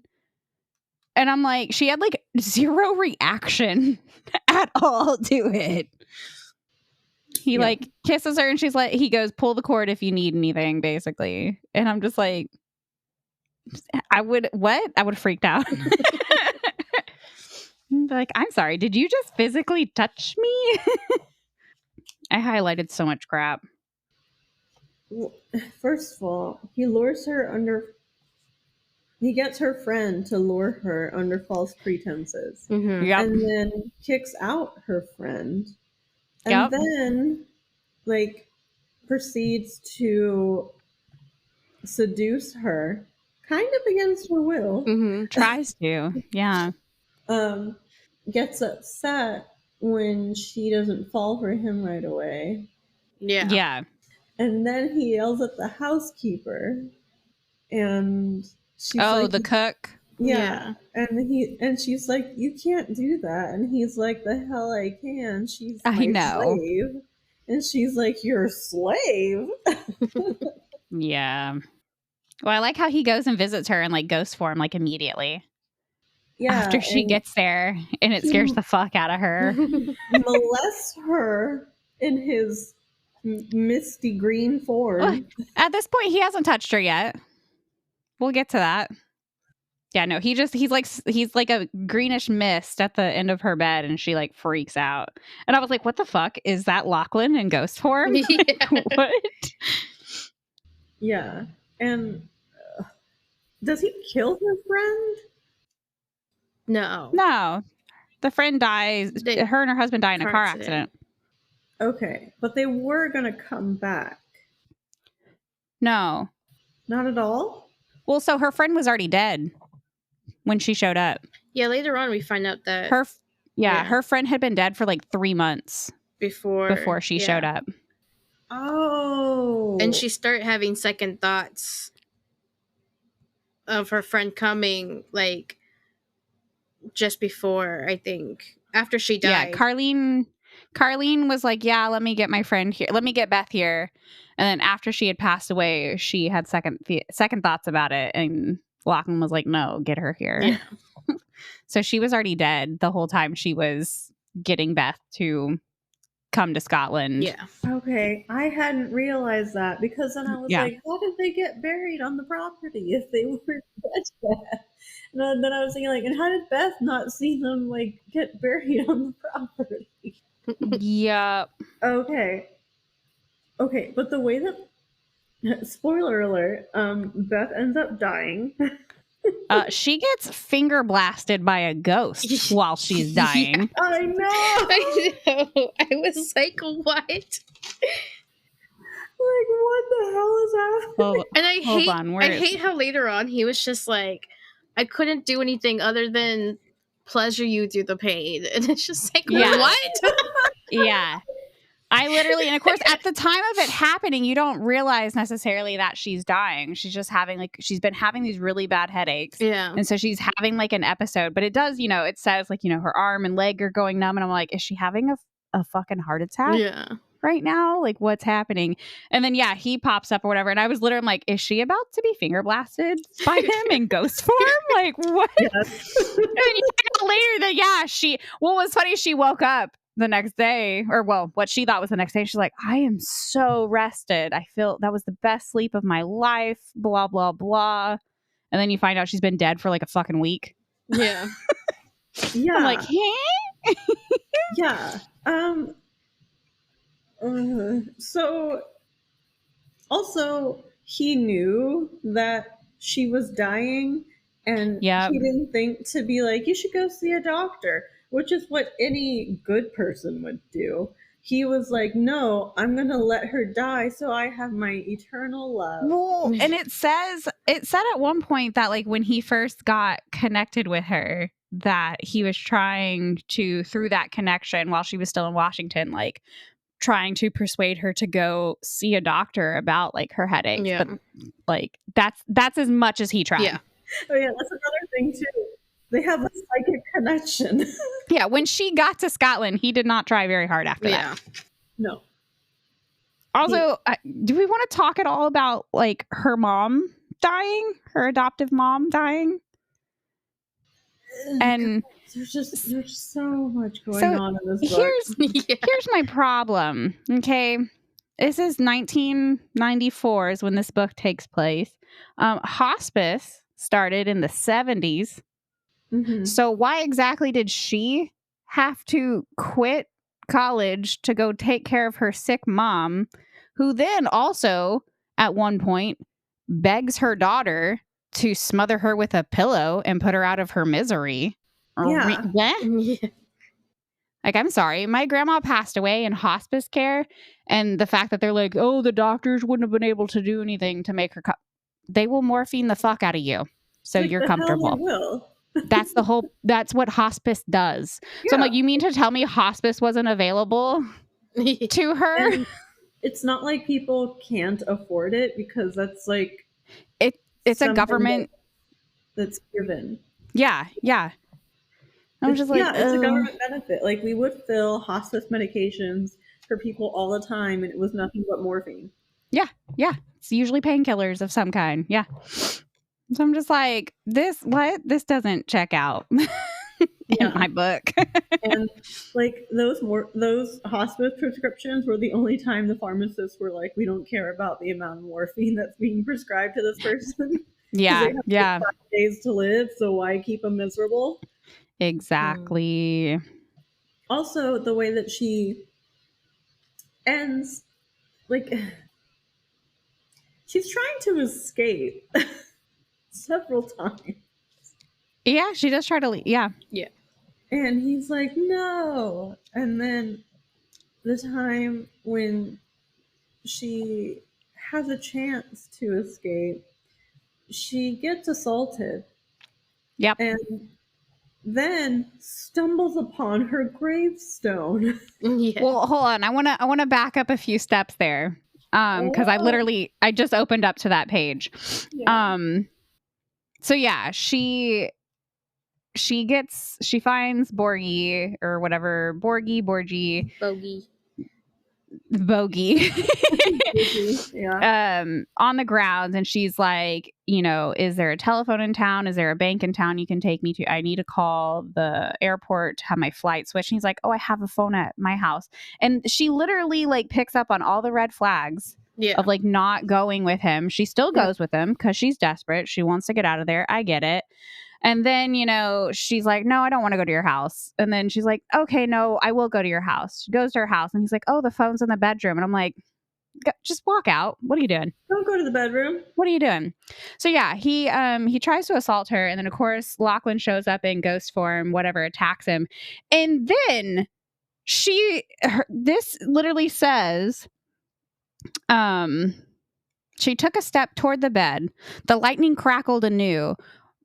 And I'm like, she had like zero reaction at all to it. He like kisses her and she's like, he goes, pull the cord if you need anything, basically. And I'm just like, I would have freaked out. Like, I'm sorry, did you just physically touch me? I highlighted so much crap. First of all, he gets her friend to lure her under false pretenses. Yep. And then kicks out her friend. And then, like, proceeds to seduce her, kind of against her will. Tries to, yeah. Gets upset when she doesn't fall for him right away. Yeah. And then he yells at the housekeeper, and she's like, the cook. Yeah. And she's like, you can't do that. And he's like, the hell I can. She's my slave. And she's like, you're a slave? Yeah. Well, I like how he goes and visits her in like ghost form, like immediately. Yeah. After she gets there, and it scares the fuck out of her. Molests her in his misty green form. Well, at this point, he hasn't touched her yet. We'll get to that. Yeah, no, he's like a greenish mist at the end of her bed, and she like freaks out. And I was like, what the fuck? Is that Lachlan in ghost form? Yeah. Like, what? Yeah. And does he kill her friend? No. The friend dies. Her and her husband die in a car accident. Okay. But they were going to come back. No. Not at all? Well, so her friend was already dead when she showed up. Yeah, later on we find out that her friend had been dead for like 3 months before she showed up. Oh. And she started having second thoughts of her friend coming, like, just before, I think, after she died. Yeah, Carlene was like, yeah, let me get my friend here. Let me get Beth here. And then after she had passed away, she had second thoughts about it. And Lachlan was like, no, get her here. Yeah. So she was already dead the whole time she was getting Beth to come to Scotland. Yeah. Okay. I hadn't realized that, because then I was like, how did they get buried on the property if they were dead? And then I was thinking, like, and how did Beth not see them, like, get buried on the property? Yeah. Okay, but the way that, spoiler alert, Beth ends up dying. She gets finger blasted by a ghost while she's dying. Yeah, I know. I know. I was like, what? Like, what the hell is happening? And I hate how later on he was just like, I couldn't do anything other than pleasure you through the pain. And it's just like, what? Yeah. I literally, and of course, at the time of it happening, you don't realize necessarily that she's dying. She's just she's been having these really bad headaches. Yeah. And so she's having like an episode, but it does, it says like, her arm and leg are going numb. And I'm like, is she having a fucking heart attack right now? Like, what's happening? And then, he pops up or whatever. And I was literally like, is she about to be finger blasted by him in ghost form? Like, what? Yes. And later that, what was funny, she woke up. the next day, or well, what she thought was the next day. She's like, I am so rested. I feel that was the best sleep of my life, blah, blah, blah. And then you find out she's been dead for like a fucking week. Yeah. Yeah. I'm like, hey? Yeah. So also he knew that she was dying, and he didn't think to be like, you should go see a doctor, which is what any good person would do. He was like, no, I'm gonna let her die so I have my eternal love. Well, and it said at one point that like when he first got connected with her, that he was trying to, through that connection while she was still in Washington, like trying to persuade her to go see a doctor about like her headaches. Yeah. But like that's as much as he tried. Yeah. Oh yeah, that's another thing too. They have a psychic connection. Yeah, when she got to Scotland, he did not try very hard after that. No. Also, do we want to talk at all about like her mom dying, her adoptive mom dying? And there's just so much going on in this book. Here's my problem. Okay, this is 1994 is when this book takes place. Hospice started in the 70s. Mm-hmm. So why exactly did she have to quit college to go take care of her sick mom, who then also at one point begs her daughter to smother her with a pillow and put her out of her misery? Yeah. Like, I'm sorry, my grandma passed away in hospice care, and the fact that they're like, oh, the doctors wouldn't have been able to do anything to make her they will morphine the fuck out of you, so like, you're comfortable. Hell they will. That's what hospice does. Yeah. So I'm like, you mean to tell me hospice wasn't available to her? And it's not like people can't afford it, because that's like it's a government that's given. Yeah. I'm just like, it's a government benefit. Like, we would fill hospice medications for people all the time, and it was nothing but morphine. Yeah. It's usually painkillers of some kind. Yeah. So I'm just like, this doesn't check out in my book. And like those hospice prescriptions were the only time the pharmacists were like, we don't care about the amount of morphine that's being prescribed to this person. Yeah. They have 5 days to live, so why keep them miserable? Exactly. Also, the way that she ends, like, she's trying to escape several times. Yeah, she does try to leave. Yeah. And he's like, no. And then the time when she has a chance to escape, she gets assaulted. Yep. And then stumbles upon her gravestone. Yeah. Well, hold on. I want to back up a few steps there. Because I just opened up to that page. Yeah. So yeah, she finds Bogey or whatever, Bogey. Yeah. On the grounds, and she's like, is there a telephone in town? Is there a bank in town you can take me to? I need to call the airport to have my flight switched. And he's like, oh, I have a phone at my house. And she literally like picks up on all the red flags of like not going with him. She still goes with him because she's desperate. She wants to get out of there. I get it. And then, she's like, no, I don't want to go to your house. And then she's like, okay, no, I will go to your house. She goes to her house, and he's like, oh, the phone's in the bedroom. And I'm like, just walk out. What are you doing? Don't go to the bedroom. What are you doing? So yeah, he tries to assault her. And then of course, Lachlan shows up in ghost form, whatever, attacks him. And then this literally says, she took a step toward the bed. The lightning crackled anew.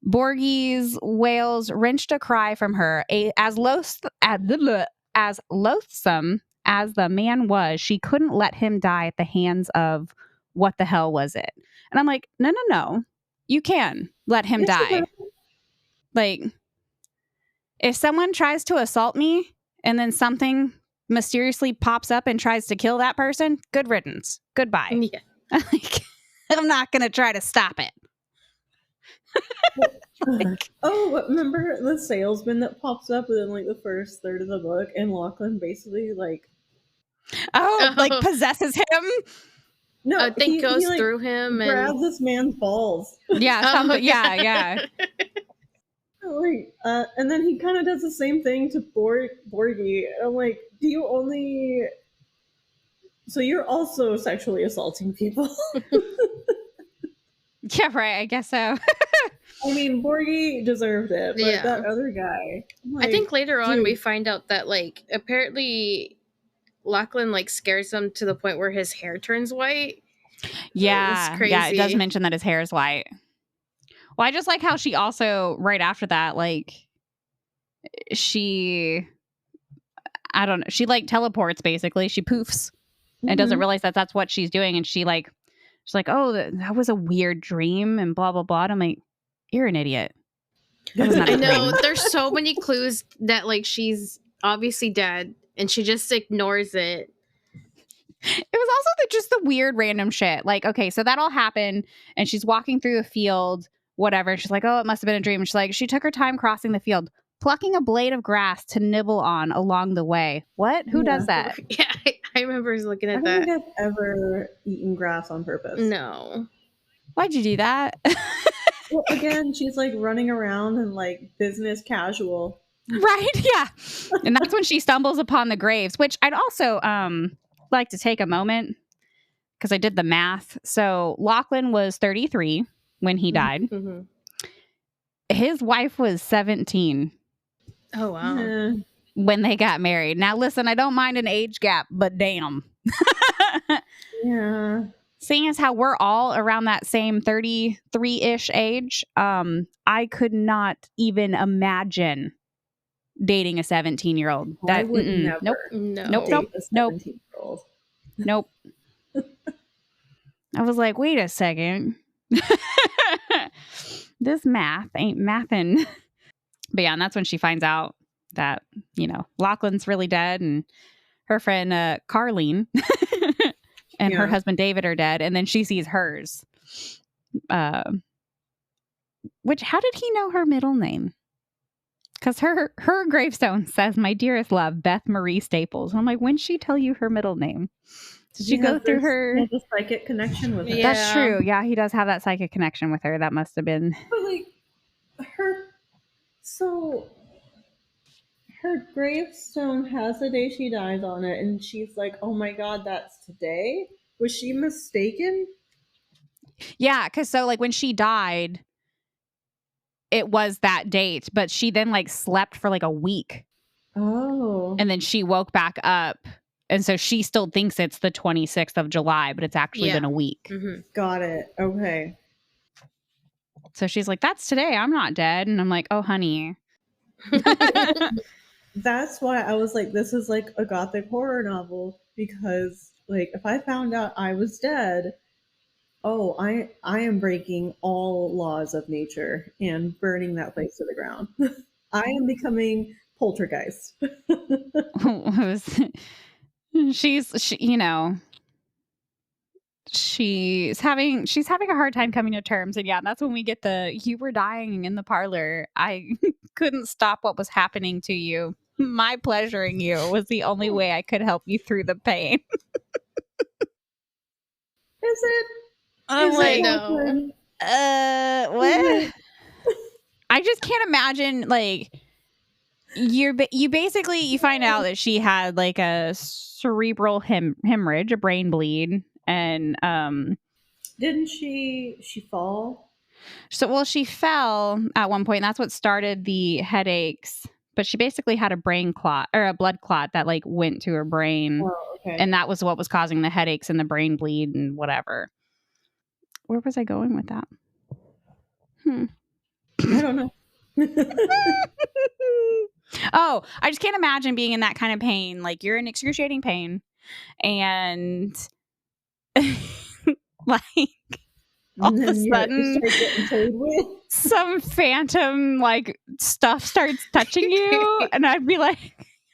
Borgie's wails wrenched a cry from her. As loathsome as the man was, she couldn't let him die at the hands of what the hell was it? And I'm like, no. You can let him die. Like, if someone tries to assault me and then something mysteriously pops up and tries to kill that person, good riddance. Goodbye. Yeah. Like, I'm not going to try to stop it. Remember the salesman that pops up within like the first third of the book, and Lachlan basically like possesses him? No, I think goes like, through him grabs this man's balls. Yeah, something. Yeah. Like, and then he kind of does the same thing to Borgie. I'm like, do you only? So you're also sexually assaulting people? Yeah, right. I guess so. I mean, Borgie deserved it, but that other guy. Like, I think later on we find out that like apparently Lachlan like scares him to the point where his hair turns white. Yeah, yeah. It does mention that his hair is white. Well, I just like how she also right after that, like she like teleports basically. She poofs and doesn't realize that that's what she's doing, and she's like, oh, that was a weird dream and blah blah blah. And I'm like, you're an idiot. I know. There's so many clues that like she's obviously dead, and she just ignores it. It was also just the weird random shit. Like, okay, so that all happened, and she's walking through a field, whatever. She's like, oh, it must have been a dream. And she's like, she took her time crossing the field, plucking a blade of grass to nibble on along the way. What? Who does that? Yeah, I remember looking at that. I don't think I've ever eaten grass on purpose. No. Why'd you do that? Well, again, she's like running around and like business casual. Right? Yeah. And that's when she stumbles upon the graves, which I'd also like to take a moment because I did the math. So Lachlan was 33 when he died. Mm-hmm. His wife was 17. Oh, wow. When they got married. Now, listen, I don't mind an age gap, but damn. Yeah. Seeing as how we're all around that same 33-ish age, I could not even imagine dating a 17-year-old. I would never. Nope. I was like, wait a second. This math ain't mathin'. But yeah, and that's when she finds out that, Lachlan's really dead, and her friend Carlene and her husband David are dead, and then she sees hers. Which, how did he know her middle name? Because her gravestone says, "My dearest love, Beth Marie Staples." And I'm like, when did she tell you her middle name? Did you go through her? He has a psychic connection with her. Yeah. That's true. Yeah, he does have that psychic connection with her. That must have been. But like, her gravestone has the day she dies on it, and she's like, "Oh my God, that's today." Was she mistaken? Yeah, because so like when she died, it was that date, but she then like slept for like a week. Oh. And then she woke back up. And so she still thinks it's the 26th of July, but it's actually been a week. Mm-hmm. Got it. Okay. So she's like, that's today. I'm not dead. And I'm like, oh, honey. That's why I was like, this is like a gothic horror novel, because like if I found out I was dead, I am breaking all laws of nature and burning that place to the ground. I am becoming poltergeist. She's having a hard time coming to terms. And yeah, that's when we get you were dying in the parlor. I couldn't stop what was happening to you. My pleasuring you was the only way I could help you through the pain. Is it? I'm like, no. What? I just can't imagine, like, you find out that she had like a cerebral hemorrhage, a brain bleed, and didn't she fall? So, well, she fell at one point, and that's what started the headaches. But she basically had a brain clot or a blood clot that like went to her brain, and that was what was causing the headaches and the brain bleed and whatever. Where was I going with that? I don't know. Oh, I just can't imagine being in that kind of pain. Like, you're in excruciating pain, and like all of a sudden some phantom like stuff starts touching you, and I'd be like,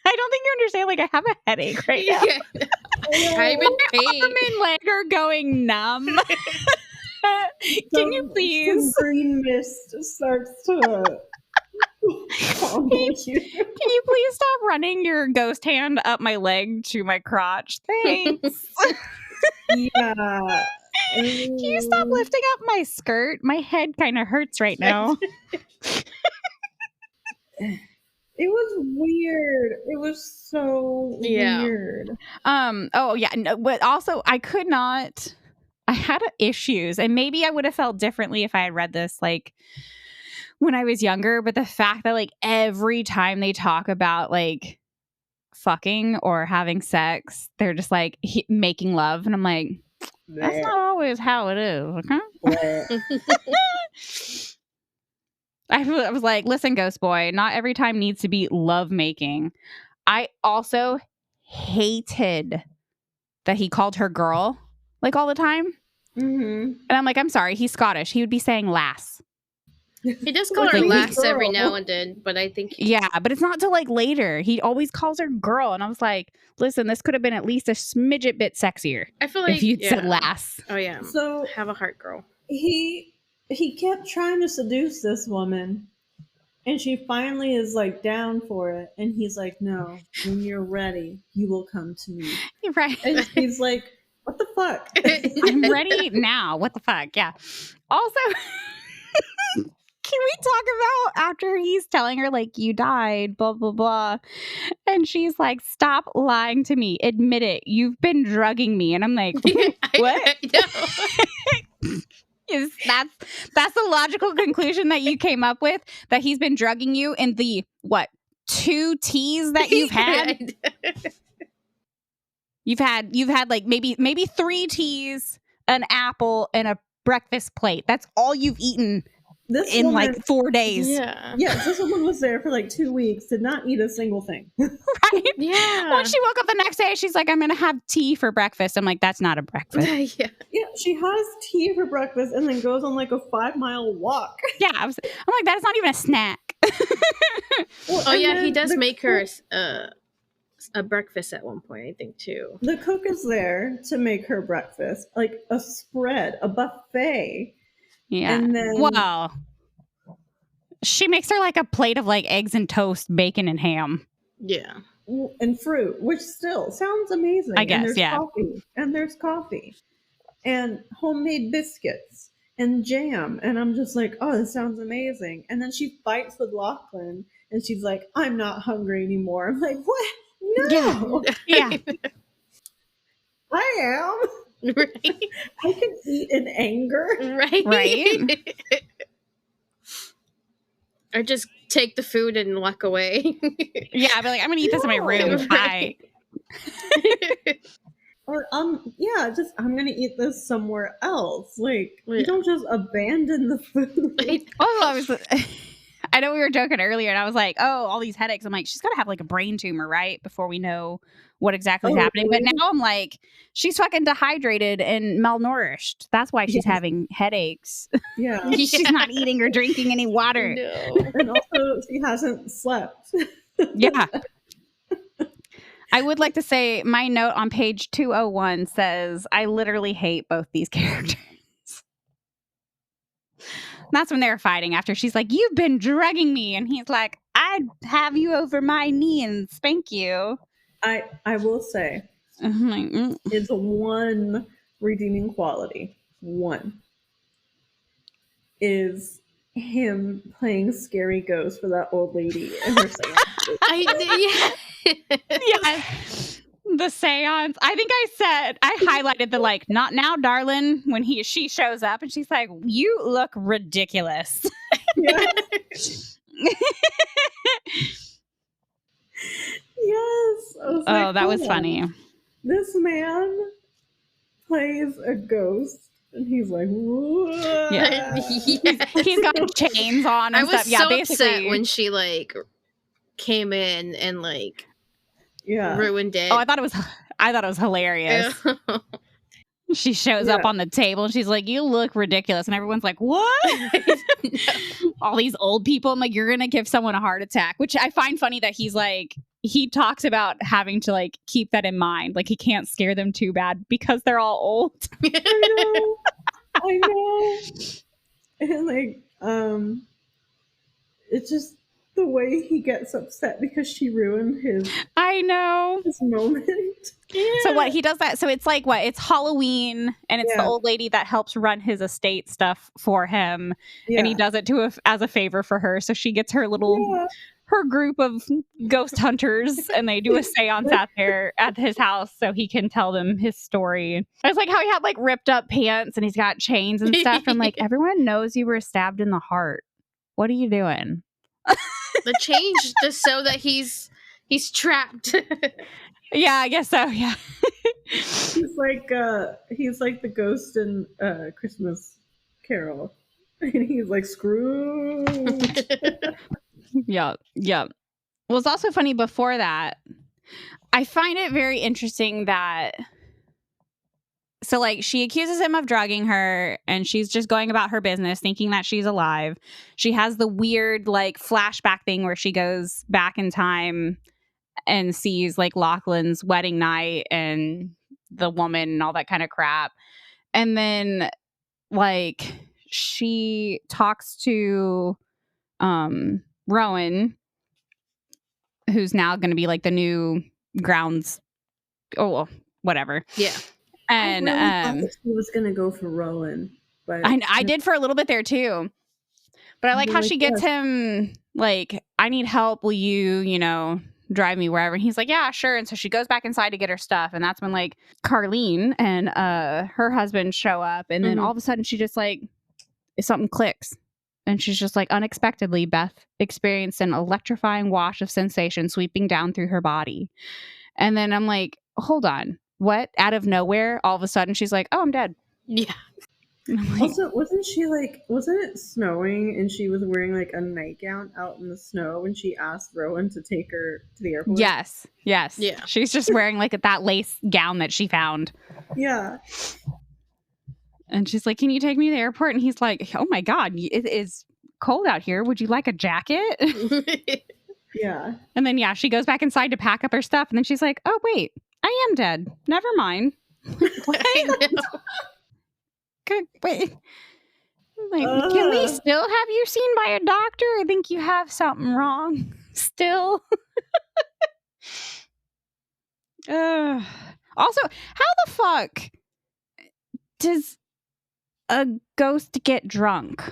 I don't think you understand. Like, I have a headache right now. I'm in pain. My arm and leg are going numb. Can you please? Some green mist starts to follow you. Can you please stop running your ghost hand up my leg to my crotch? Thanks. Yeah. Can you stop lifting up my skirt? My head kind of hurts right now. It was weird. It was so weird. Oh yeah. No, but also I had issues, and maybe I would have felt differently if I had read this like when I was younger, but the fact that like every time they talk about like fucking or having sex, they're just like making love, and I'm like, that's not always how it is, okay? I was like, listen, Ghost Boy, not every time needs to be love making. I also hated that he called her girl like all the time. Mm-hmm. And I'm like, I'm sorry, he's Scottish. He would be saying lass. He does call her lass every now and then, but I think yeah, but it's not till like later. He always calls her girl, and I was like, listen, this could have been at least a smidget bit sexier. I feel like if you'd said lass. Oh yeah. So have a heart, girl. He kept trying to seduce this woman, and she finally is like down for it, and he's like, no, when you're ready, you will come to me. Right. And he's like, what the fuck? I'm ready now. What the fuck? Yeah. Also, can we talk about after he's telling her like you died, blah blah blah, and she's like, stop lying to me, admit it, you've been drugging me, and I'm like, what? Is that's the logical conclusion that you came up with, that he's been drugging you in the what 2 teas that you've had? You've had like maybe 3 teas, an apple, and a breakfast plate. That's all you've eaten in like 4 days. Yeah, this woman was there for like 2 weeks, did not eat a single thing. Right? Yeah. When she woke up the next day, she's like, I'm gonna have tea for breakfast. I'm like, that's not a breakfast. Yeah, she has tea for breakfast and then goes on like a 5-mile walk. Yeah, I'm like, that's not even a snack. Well, he does make her a breakfast at one point, I think, too. The cook is there to make her breakfast, like a spread, a buffet. Yeah. And then, well, she makes her like a plate of like eggs and toast, bacon and ham. Yeah. And fruit, which still sounds amazing. I guess, and there's coffee and homemade biscuits and jam. And I'm just like, oh, this sounds amazing. And then she fights with Lachlan and she's like, I'm not hungry anymore. I'm like, what? No. Yeah. I am. Right. I can eat in anger. Right. Or just take the food and walk away. Yeah, I'd be like, I'm gonna eat this in my room. Bye. Or just I'm gonna eat this somewhere else. Like, you don't just abandon the food. Also, I know we were joking earlier, and I was like, oh, all these headaches. I'm like, she's gotta have like a brain tumor, right? Before we know what exactly is happening. But now I'm like, she's fucking dehydrated and malnourished. That's why she's having headaches. Yeah. She's not eating or drinking any water. No. And also, she hasn't slept. Yeah. I would like to say my note on page 201 says, I literally hate both these characters. That's when they're fighting after she's like, you've been drugging me. And he's like, I'd have you over my knee and spank you. I will say, it's one redeeming quality. One is him playing scary ghost for that old lady and her seance. Yeah. The seance. I think I highlighted the like, not now, darling, when she shows up and she's like, you look ridiculous. Yeah. Yes. Oh, that was funny. This man plays a ghost, and he's like, whoa. Yeah. He's got chains on and stuff. I was so upset when she like came in and like ruined it. Oh, I thought it was hilarious. She shows up on the table and she's like, you look ridiculous. And everyone's like, what? All these old people. I'm like, you're going to give someone a heart attack, which I find funny that he's like, he talks about having to like keep that in mind. Like he can't scare them too bad because they're all old. I know. And like, it's just the way he gets upset because she ruined his moment. Yeah. So what he does that, so it's like it's Halloween, and it's the old lady that helps run his estate stuff for him, and he does it as a favor for her. So she gets her little her group of ghost hunters, and they do a seance out there at his house so he can tell them his story. I was like how he had like ripped up pants and he's got chains and stuff. I'm like, everyone knows you were stabbed in the heart. What are you doing? The change just so that he's trapped. Yeah, I guess so. Yeah. He's like the ghost in Christmas Carol, and he's like Scrooge. Yeah. Well, it's also funny before that. I find it very interesting that. So, like, she accuses him of drugging her, and she's just going about her business, thinking that she's alive. She has the weird, like, flashback thing where she goes back in time and sees, like, Lachlan's wedding night and the woman and all that kind of crap. And then, like, she talks to Rowan, who's now going to be, like, the new grounds. Oh, well, whatever. Yeah. And I really thought she was gonna go for Rowan, but I did for a little bit there too. But I like how she gets him like, I need help. Will you, drive me wherever? And he's like, yeah, sure. And so she goes back inside to get her stuff, and that's when like Carlene and her husband show up, and then all of a sudden she just like something clicks, and she's just like, unexpectedly, Beth experienced an electrifying wash of sensation sweeping down through her body. And then I'm like, hold on. What? Out of nowhere, all of a sudden, she's like, oh, I'm dead. Yeah. Like, also, wasn't it snowing and she was wearing like a nightgown out in the snow when she asked Rowan to take her to the airport? Yes. Yeah. She's just wearing like that lace gown that she found. Yeah. And she's like, can you take me to the airport? And he's like, oh my God, it is cold out here. Would you like a jacket? Yeah. And then, she goes back inside to pack up her stuff. And then she's like, oh, wait. I am dead. Never mind. Good. Wait. Like, can we still have you seen by a doctor? I think you have something wrong. Still. Also, how the fuck does a ghost get drunk?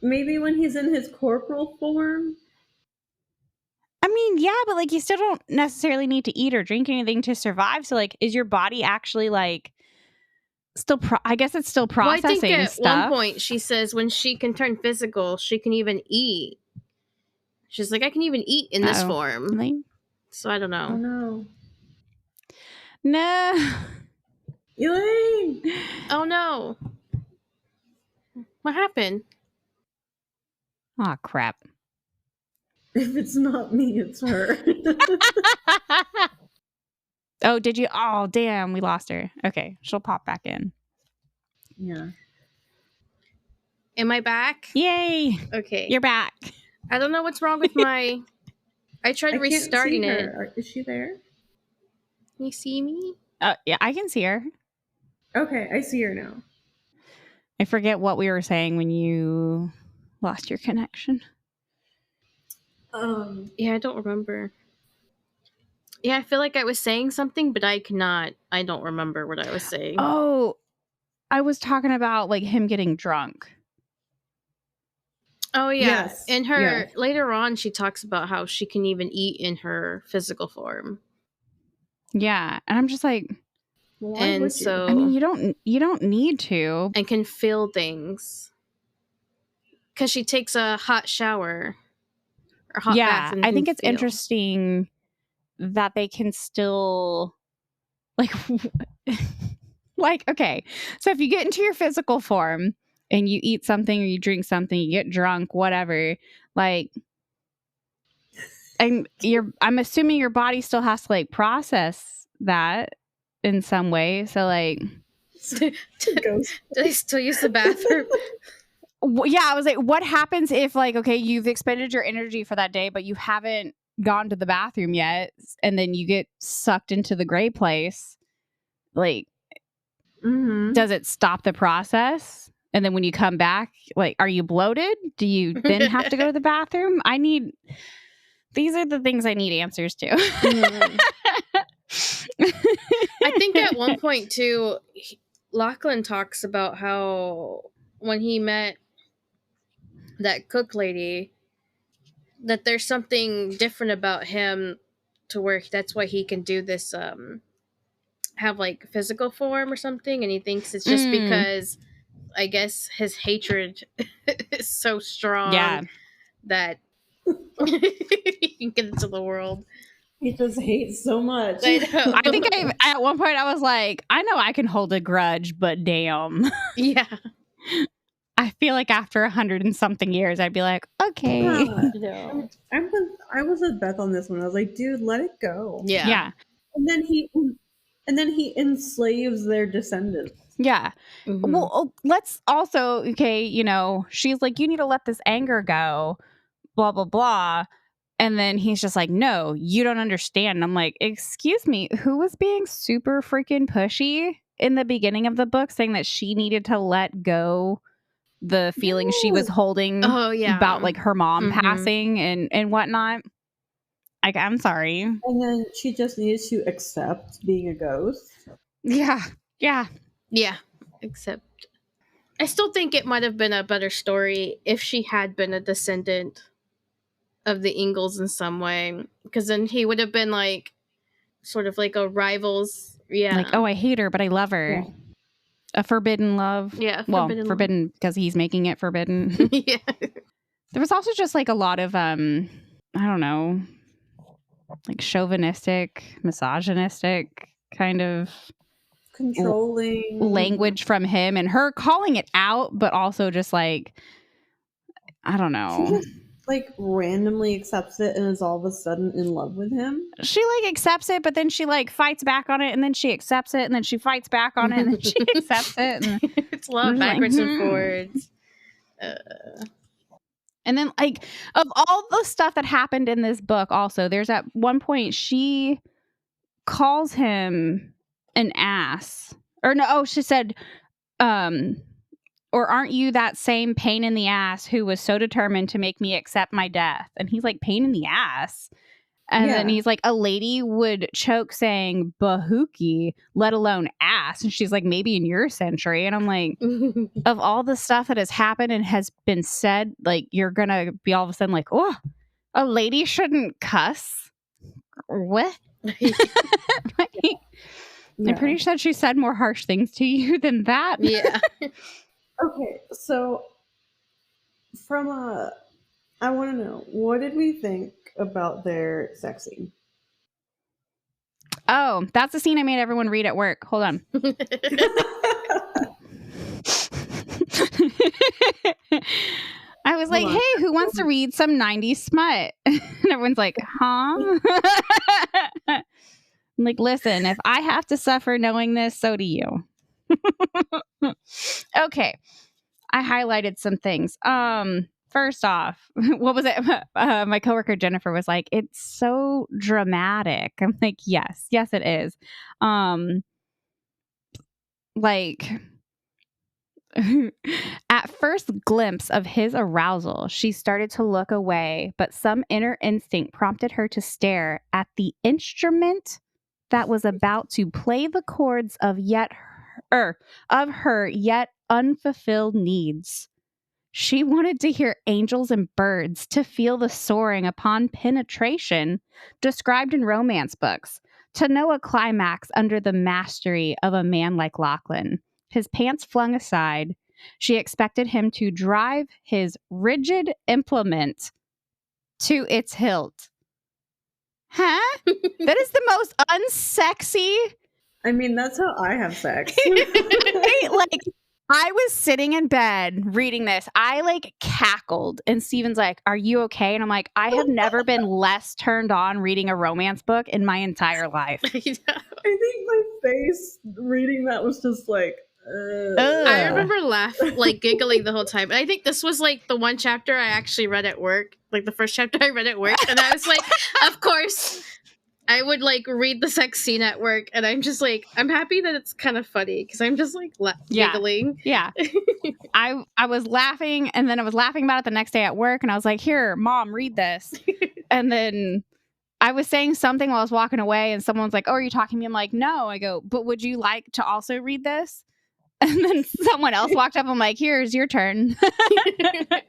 Maybe when he's in his corporal form. I mean, yeah, but like you still don't necessarily need to eat or drink anything to survive. So like, is your body actually like still? I guess it's still processing stuff. I think at one point she says when she can turn physical, she can even eat. She's like, I can even eat in this form. Really? So I don't know. Oh no. No. Elaine. Oh no. What happened? Oh crap. If it's not me, it's her. Oh, did you? Oh, damn. We lost her. Okay. She'll pop back in. Yeah. Am I back? Yay. Okay. You're back. I don't know what's wrong with my... I tried restarting it. Is she there? Can you see me? Yeah, I can see her. Okay, I see her now. I forget what we were saying when you lost your connection. Yeah, I don't remember. Yeah, I feel like I was saying something, but I don't remember what I was saying. Oh, I was talking about like him getting drunk. Oh yeah. Yes. And later on she talks about how she can even eat in her physical form. Yeah. And I'm just like, and so I mean, you don't need to. And can feel things. Cause she takes a hot shower. Hot bath. I think it's interesting that they can still like like, okay, so if you get into your physical form and you eat something or you drink something, you get drunk, whatever, like I'm assuming your body still has to like process that in some way. So like do they still use the bathroom? Yeah, I was like, what happens if like, okay, you've expended your energy for that day, but you haven't gone to the bathroom yet, and then you get sucked into the gray place? Like, does it stop the process? And then when you come back, like, are you bloated? Do you then have to go to the bathroom? These are the things I need answers to. I think at one point too, Lachlan talks about how when he met that cook lady, that there's something different about him to where that's why he can do this, have like physical form or something. And he thinks it's just because I guess his hatred is so strong that he can get into the world. He just hates so much. I know. I think at one point I was like, I know I can hold a grudge, but damn. Yeah. I feel like after 100 and something years, I'd be like, okay. No. I was with Beth on this one. I was like, dude, let it go. Yeah. And then he enslaves their descendants. Yeah. Mm-hmm. Well, let's also, she's like, you need to let this anger go, blah, blah, blah. And then he's just like, no, you don't understand. And I'm like, excuse me, who was being super freaking pushy in the beginning of the book saying that she needed to let go the feelings she was holding about like her mom passing and whatnot? Like, I'm sorry. And then she just needed to accept being a ghost. Yeah. Except I still think it might have been a better story if she had been a descendant of the Ingalls in some way, because then he would have been like sort of like a rivals. Yeah. Like, oh, I hate her, but I love her. Yeah. A forbidden love. Yeah. Forbidden because he's making it forbidden. Yeah. There was also just like a lot of, I don't know, like chauvinistic, misogynistic kind of controlling language from him and her calling it out, but also just like, I don't know. She just like randomly accepts it and is all of a sudden in love with him. She like accepts it, but then she like fights back on it, and then she accepts it, and then she fights back on it, and then she accepts it. And it's love backwards and forwards. And then, like, of all the stuff that happened in this book, also, there's at one point she calls him an ass. Or no, she said, or aren't you that same pain in the ass who was so determined to make me accept my death? And he's like, pain in the ass. And then he's like, a lady would choke saying bahookie, let alone ass. And she's like, maybe in your century. And I'm like, of all the stuff that has happened and has been said, like, you're going to be all of a sudden like, oh, a lady shouldn't cuss? What? I'm pretty sure she said more harsh things to you than that. Yeah. Okay, so I want to know, what did we think about their sex scene? Oh, that's the scene I made everyone read at work. Hold on. I was like, hey, who wants to read some 90s smut? And everyone's like, huh? I'm like, listen, if I have to suffer knowing this, so do you. Okay. I highlighted some things. First off, what was it? My coworker Jennifer was like, it's so dramatic. I'm like, yes, it is. Like, at first glimpse of his arousal, she started to look away, but some inner instinct prompted her to stare at the instrument that was about to play the chords of her yet unfulfilled needs. She wanted to hear angels and birds, to feel the soaring upon penetration described in romance books, to know a climax under the mastery of a man like Lachlan. His pants flung aside, she expected him to drive his rigid implement to its hilt. Huh? That is the most unsexy. I mean, that's how I have sex. Like, I was sitting in bed reading this. I like cackled, and Steven's like, are you okay? And I'm like, I have never been less turned on reading a romance book in my entire life. I think my face reading that was just like, I remember laughing, like giggling the whole time. And I think this was like the one chapter I actually read at work, like the first chapter I read at work. And I was like, of course, I would like read the sex scene at work, and I'm just like, I'm happy that it's kind of funny because I'm just like giggling. Yeah. I was laughing, and then I was laughing about it the next day at work, and I was like, here, Mom, read this. And then I was saying something while I was walking away, and someone's like, oh, are you talking to me? I'm like, no. I go, but would you like to also read this? And then someone else walked up. I'm like, here's your turn. I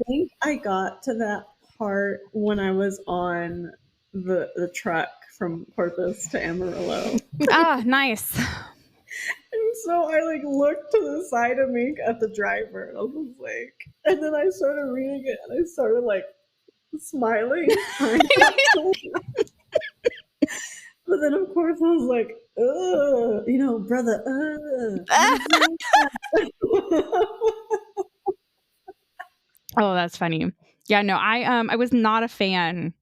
think I got to that part when I was on the truck from Corpus to Amarillo. Ah, nice. And so I like looked to the side of me at the driver, and I was like, and then I started reading it, and I started like smiling. But then of course I was like, you know, brother, Oh, that's funny. Yeah, no, I was not a fan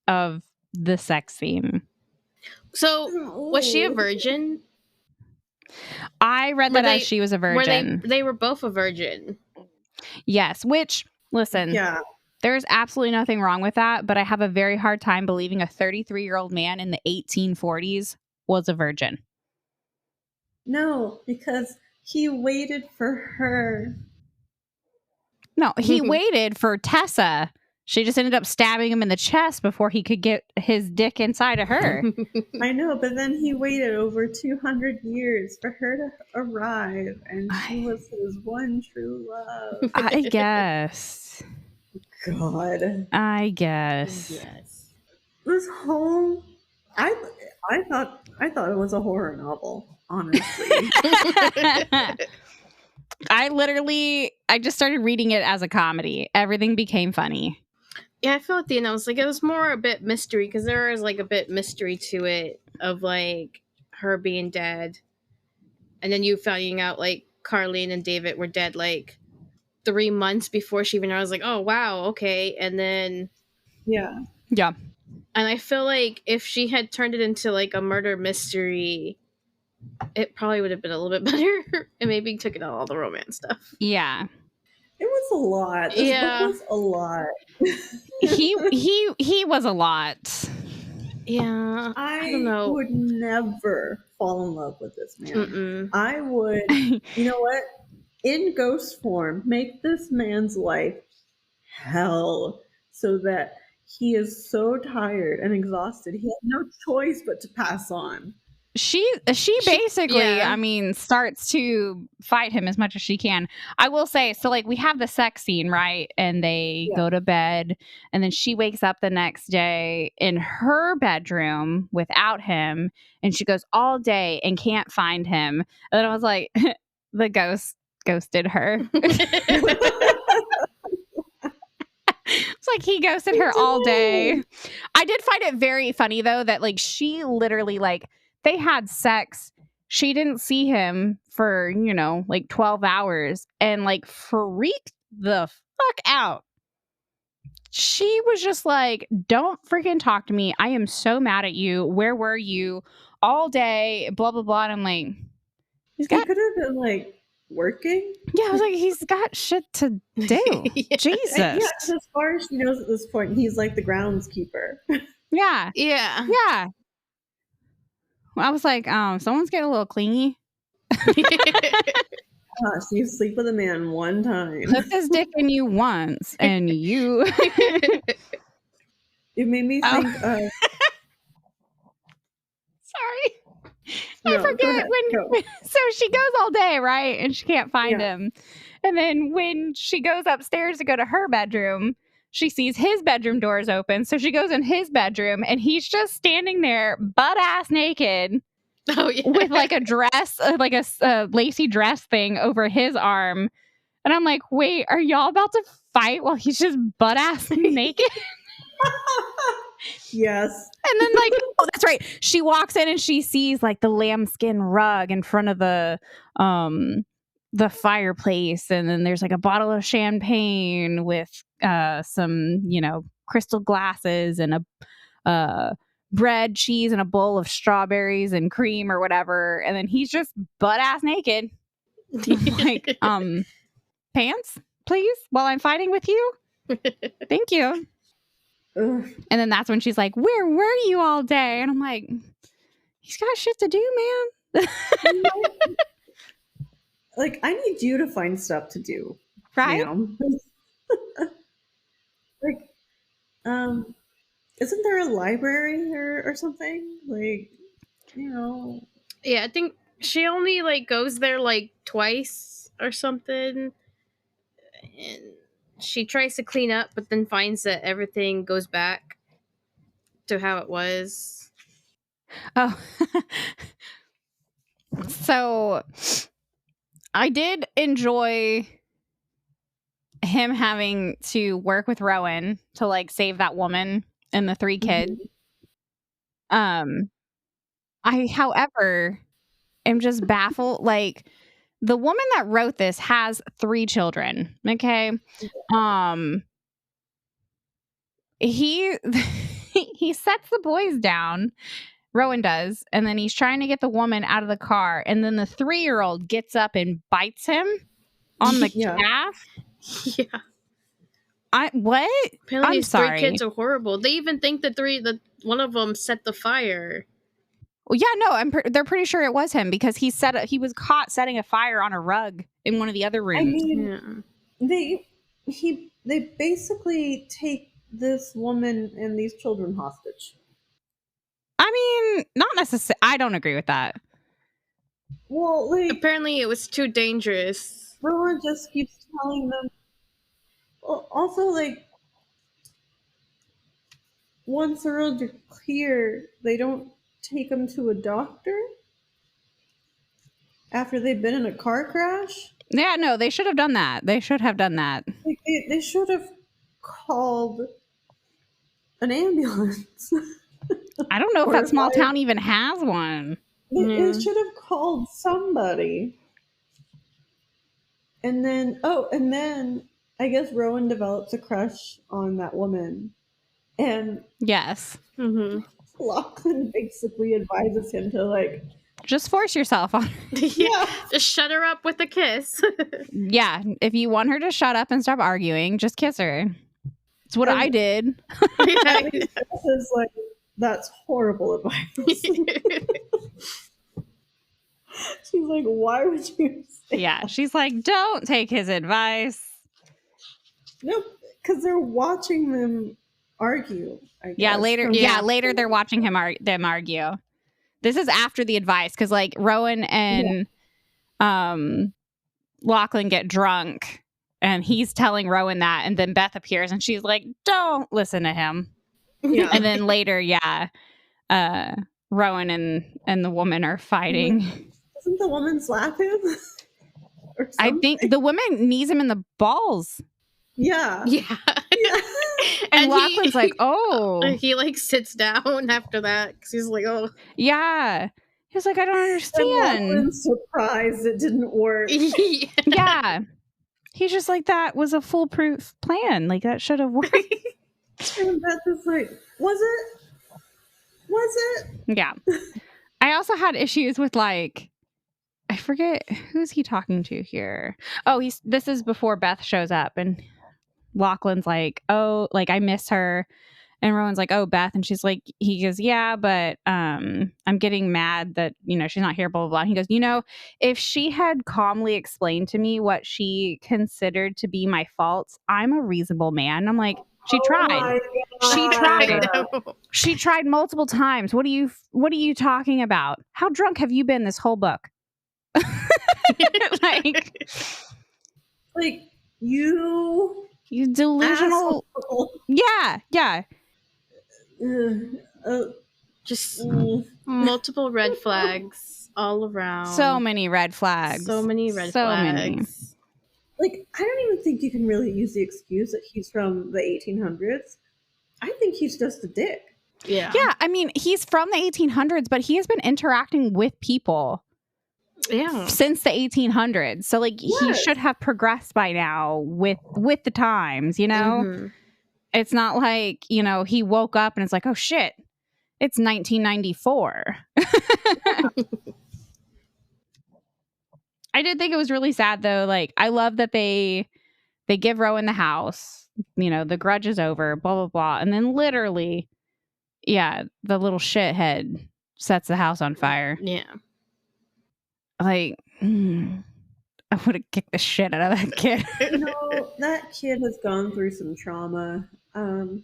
of the sex scene. So was she a virgin? I read that as she was a virgin. They were both a virgin. Yes, which, listen, yeah, there's absolutely nothing wrong with that, but I have a very hard time believing a 33-year-old man in the 1840s was a virgin. No, because he waited for her. No, he waited for Tessa. She just ended up stabbing him in the chest before he could get his dick inside of her. I know, but then he waited over 200 years for her to arrive, and she was his one true love. I guess. God. I guess. Yes. This whole I thought it was a horror novel, honestly. I just started reading it as a comedy. Everything became funny. Yeah, I feel at the end I was like, it was more a bit mystery because there is like a bit mystery to it of like her being dead, and then you finding out like Carlene and David were dead like 3 months before she even. I was like, oh wow, okay, and then yeah. And I feel like if she had turned it into like a murder mystery, it probably would have been a little bit better, and maybe took it out all the romance stuff. Yeah. It was a lot. This book was a lot. he was a lot. Yeah. I don't know. Would never fall in love with this man. I would, you know what? In ghost form, make this man's life hell so that he is so tired and exhausted. He has no choice but to pass on. She basically, I mean, starts to fight him as much as she can. I will say, so like we have the sex scene, right? And they go to bed, and then she wakes up the next day in her bedroom without him, and she goes all day and can't find him. And then I was like, the ghost ghosted her. It's like he ghosted her all day. I did find it very funny though that like she literally like they had sex. She didn't see him for, you know, like 12 hours and like freaked the fuck out. She was just like, don't freaking talk to me. I am so mad at you. Where were you all day? Blah, blah, blah. And I'm like, he could have been like working. Yeah, I was like, he's got shit to do. Jesus. Yeah, as far as she knows at this point, he's like the groundskeeper. Yeah. I was like, someone's getting a little clingy. So you sleep with a man one time. Put his dick in you once, and you. It made me think of. Sorry. I forget when. So she goes all day, right? And she can't find him. And then when she goes upstairs to go to her bedroom, she sees his bedroom doors open. So she goes in his bedroom, and he's just standing there, butt ass naked. Oh, yeah. With like a dress, like a lacy dress thing over his arm. And I'm like, wait, are y'all about to fight while he's just butt ass naked? Yes. And then like, oh, that's right. She walks in and she sees like the lambskin rug in front of the fireplace. And then there's like a bottle of champagne with some, you know, crystal glasses and a bread, cheese, and a bowl of strawberries and cream or whatever. And then he's just butt ass naked. Like, pants, please, while I'm fighting with you. Thank you. Ugh. And then that's when she's like, where were you all day? And I'm like, he's got shit to do, man. Like, I need you to find stuff to do. Right? Ma'am. Like, isn't there a library or something? Like, you know. Yeah, I think she only like goes there like twice or something. And she tries to clean up, but then finds that everything goes back to how it was. Oh. So I did enjoy him having to work with Rowan to like save that woman and the 3 kids. I, however, am just baffled. Like, the woman that wrote this has 3 children. Okay. He he sets the boys down. Rowan does, and then he's trying to get the woman out of the car, and then the 3-year-old gets up and bites him on the calf. Yeah. What? Apparently I'm these sorry. 3 kids are horrible. They even think that one of them set the fire. Well, yeah, no, they're pretty sure it was him because he was caught setting a fire on a rug in one of the other rooms. I mean, they basically take this woman and these children hostage. I mean, not necessarily. I don't agree with that. Well, like, apparently it was too dangerous. Rowan just keeps telling them. Well, also, like, once the roads are clear, they don't take them to a doctor after they've been in a car crash. Yeah, no, they should have done that. They should have done that. Like, they should have called an ambulance. I don't know if that small town even has one. They should have called somebody. And then I guess Rowan develops a crush on that woman. And yes. Lachlan basically advises him to, like, just force yourself on her. Yeah. Just shut her up with a kiss. Yeah. If you want her to shut up and stop arguing, just kiss her. It's what I did. This is like, that's horrible advice. She's like, why would you say that? She's like, don't take his advice. No, because they're watching them argue. I guess. Yeah, later they're watching them argue. This is after the advice because like Rowan and Lachlan get drunk and he's telling Rowan that, and then Beth appears and she's like, don't listen to him. Yeah. And then later, Rowan and the woman are fighting. Doesn't the woman slap him? I think the woman knees him in the balls. Yeah. And Lachlan's like, oh. He like sits down after that because he's like, oh. Yeah. He's like, I don't understand. And Lachlan's surprised it didn't work. Yeah. He's just like, that was a foolproof plan. Like, that should have worked. And Beth is like, was it? Yeah. I also had issues with, like, I forget, who's he talking to here? Oh, this is before Beth shows up, and Lachlan's like, oh, like, I miss her. And Rowan's like, oh, Beth. And she's like, he goes, yeah, but I'm getting mad that, she's not here, blah, blah, blah. And he goes, if she had calmly explained to me what she considered to be my faults, I'm a reasonable man. And I'm like, she tried. She tried multiple times. What are you talking about? How drunk have you been this whole book? like you delusional asshole. Yeah. Just multiple red flags all around. So many red flags. Many. Like, I don't even think you can really use the excuse that he's from the 1800s. I think he's just a dick. Yeah. Yeah, I mean, he's from the 1800s, but he has been interacting with people since the 1800s. So, like, he should have progressed by now with the times, Mm-hmm. It's not like, he woke up and it's like, oh, shit, it's 1994. I did think it was really sad, though. Like, I love that they give Rowan the house. the grudge is over, blah, blah, blah. And then literally, the little shithead sets the house on fire. Yeah. Like, I would have kicked the shit out of that kid. That kid has gone through some trauma. You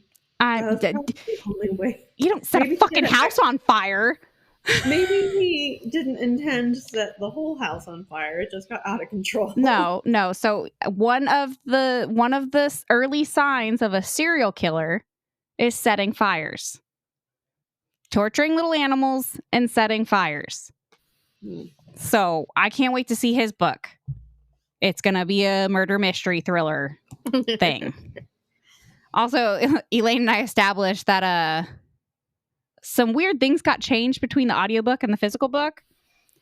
don't set Maybe a fucking house on fire. Maybe he didn't intend to set the whole house on fire. It just got out of control. No. So one of the early signs of a serial killer is setting fires. Torturing little animals and setting fires. So I can't wait to see his book. It's going to be a murder mystery thriller thing. Also, Elaine and I established that some weird things got changed between the audiobook and the physical book.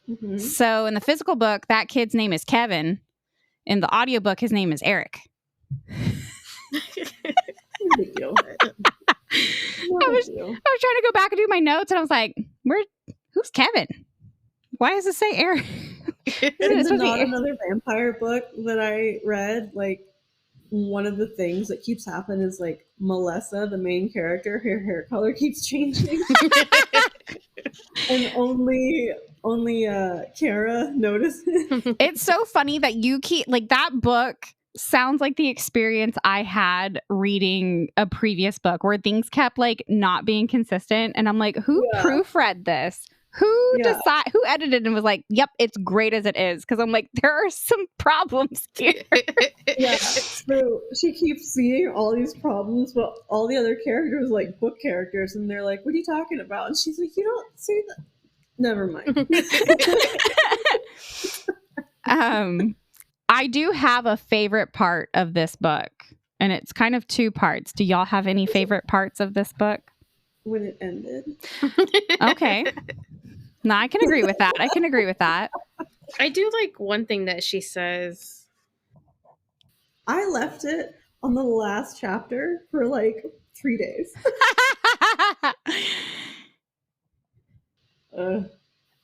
Mm-hmm. So in the physical book, that kid's name is Kevin. In the audiobook, his name is Eric. Big deal. I was trying to go back and do my notes, and I was like, who's Kevin? Why does it say Eric? It's not another vampire book that I read. Like, one of the things that keeps happening is, like, Melissa, the main character, her hair color keeps changing. And only Kara notices. It's so funny that you keep, like, that book sounds like the experience I had reading a previous book where things kept, like, not being consistent. And I'm like, who proofread this? Who edited and was like, yep, it's great as it is? Because I'm like, there are some problems here. Yeah, so she keeps seeing all these problems, but all the other characters, like book characters, and they're like, what are you talking about? And she's like, you don't see that. Never mind. I do have a favorite part of this book, and it's kind of two parts. Do y'all have any favorite parts of this book? When it ended. Okay. No, I can agree with that. I do like one thing that she says. I left it on the last chapter for like 3 days.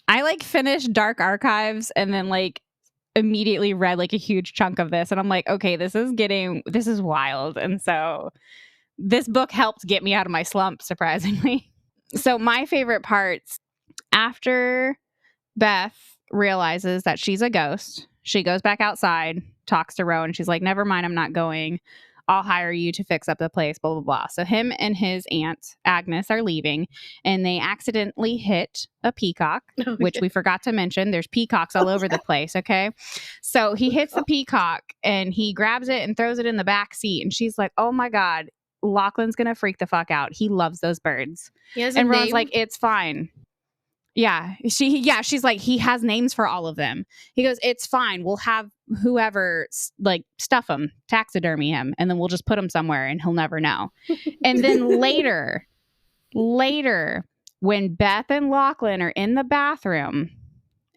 I like finished Dark Archives and then like immediately read like a huge chunk of this, and I'm like, okay, this is wild. And so this book helped get me out of my slump, surprisingly. So my favorite parts, after Beth realizes that she's a ghost, she goes back outside, talks to Rowan. She's like, never mind, I'm not going. I'll hire you to fix up the place, blah, blah, blah. So him and his aunt, Agnes, are leaving, and they accidentally hit a peacock, which we forgot to mention. There's peacocks all over the place, okay? So he hits the peacock, and he grabs it and throws it in the back seat, and she's like, oh my God, Lachlan's going to freak the fuck out. He loves those birds. And Rowan's like, it's fine. Yeah. She's like, he has names for all of them. He goes, it's fine. We'll have whoever like stuff him, taxidermy him, and then we'll just put him somewhere and he'll never know. And then later, when Beth and Lachlan are in the bathroom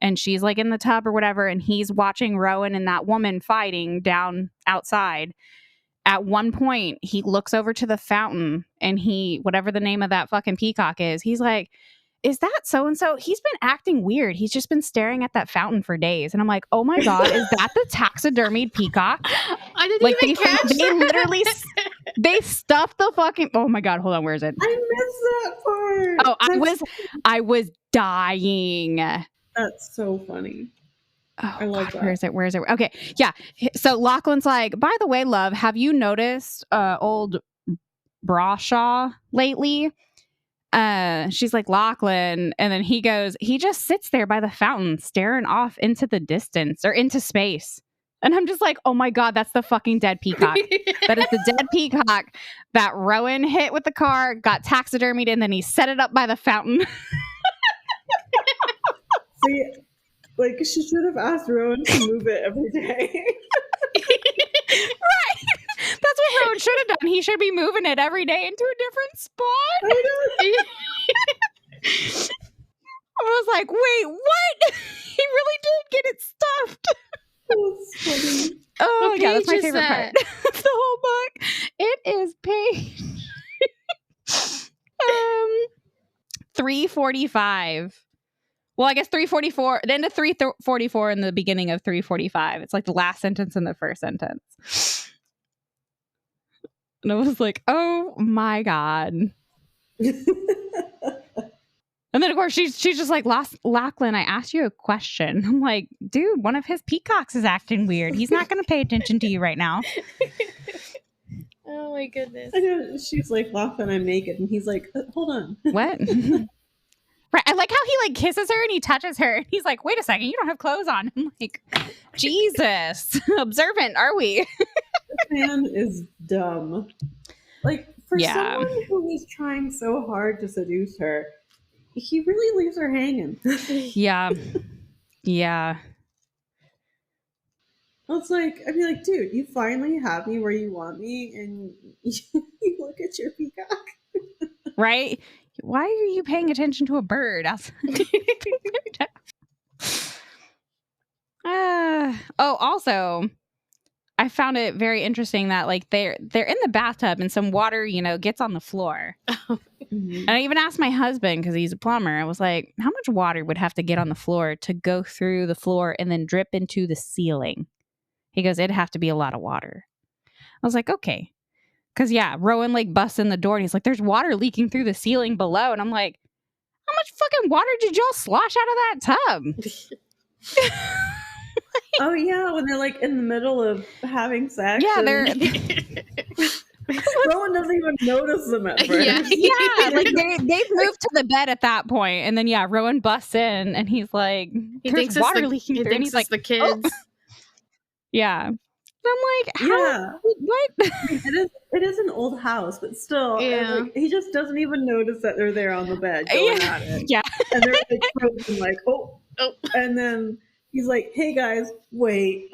and she's like in the tub or whatever, and he's watching Rowan and that woman fighting down outside, at one point he looks over to the fountain and whatever the name of that fucking peacock is, he's like, is that so-and-so? He's been acting weird. He's just been staring at that fountain for days. And I'm like, oh my God, is that the taxidermied peacock? I didn't even catch that. They literally, they stuffed the fucking, oh my God, hold on, where is it? I missed that part. Oh, I was dying. That's so funny. Oh, I love that. Where is it? Okay, yeah. So Lachlan's like, by the way, love, have you noticed old Brashaw lately? She's like, Lachlan, and then he goes, he just sits there by the fountain staring off into the distance or into space. And I'm just like, oh my God, that's the fucking dead peacock. That is the dead peacock that Rowan hit with the car, got taxidermied, and then he set it up by the fountain. See, like, she should have asked Rowan to move it every day. Right. That's what Rowan should have done. He should be moving it every day into a different spot. I was like, wait, what? He really did get it stuffed. That's funny. Oh, yeah, that's my favorite part of the whole book. It is page 345. Well, I guess 344, the end of 344 and the beginning of 345. It's like the last sentence and the first sentence. And I was like, oh my God. And then, of course, she's just like, Lachlan, I asked you a question. I'm like, dude, one of his peacocks is acting weird. He's not going to pay attention to you right now. Oh, my goodness. I know, she's like, Lachlan, I'm naked. And he's like, hold on. What? Right. I like how he like kisses her and he touches her. And he's like, wait a second, you don't have clothes on. I'm like, Jesus. Observant, are we? This man is dumb. Like, for someone who is trying so hard to seduce her, he really leaves her hanging. Yeah. Yeah. It's like, I'd be like, dude, you finally have me where you want me, and you look at your peacock. Right? Why are you paying attention to a bird? Also, I found it very interesting that like they're in the bathtub and some water, gets on the floor. And I even asked my husband, because he's a plumber, I was like, how much water would have to get on the floor to go through the floor and then drip into the ceiling? He goes, it'd have to be a lot of water. I was like, okay. Because, Rowan like busts in the door and he's like, there's water leaking through the ceiling below. And I'm like, how much fucking water did y'all slosh out of that tub? Oh, yeah, when they're like in the middle of having sex. Yeah, they're... Rowan doesn't even notice them at first. Yeah, like they've moved to the bed at that point, and then Rowan busts in, and he's like, "There's water leaking through," and he's like, "The kids." Oh. Yeah, and I'm like, "How? What?" It is an old house, but still, like, he just doesn't even notice that they're there on the bed going at it. Yeah, and they're like, oh, and then he's like, "Hey guys, wait."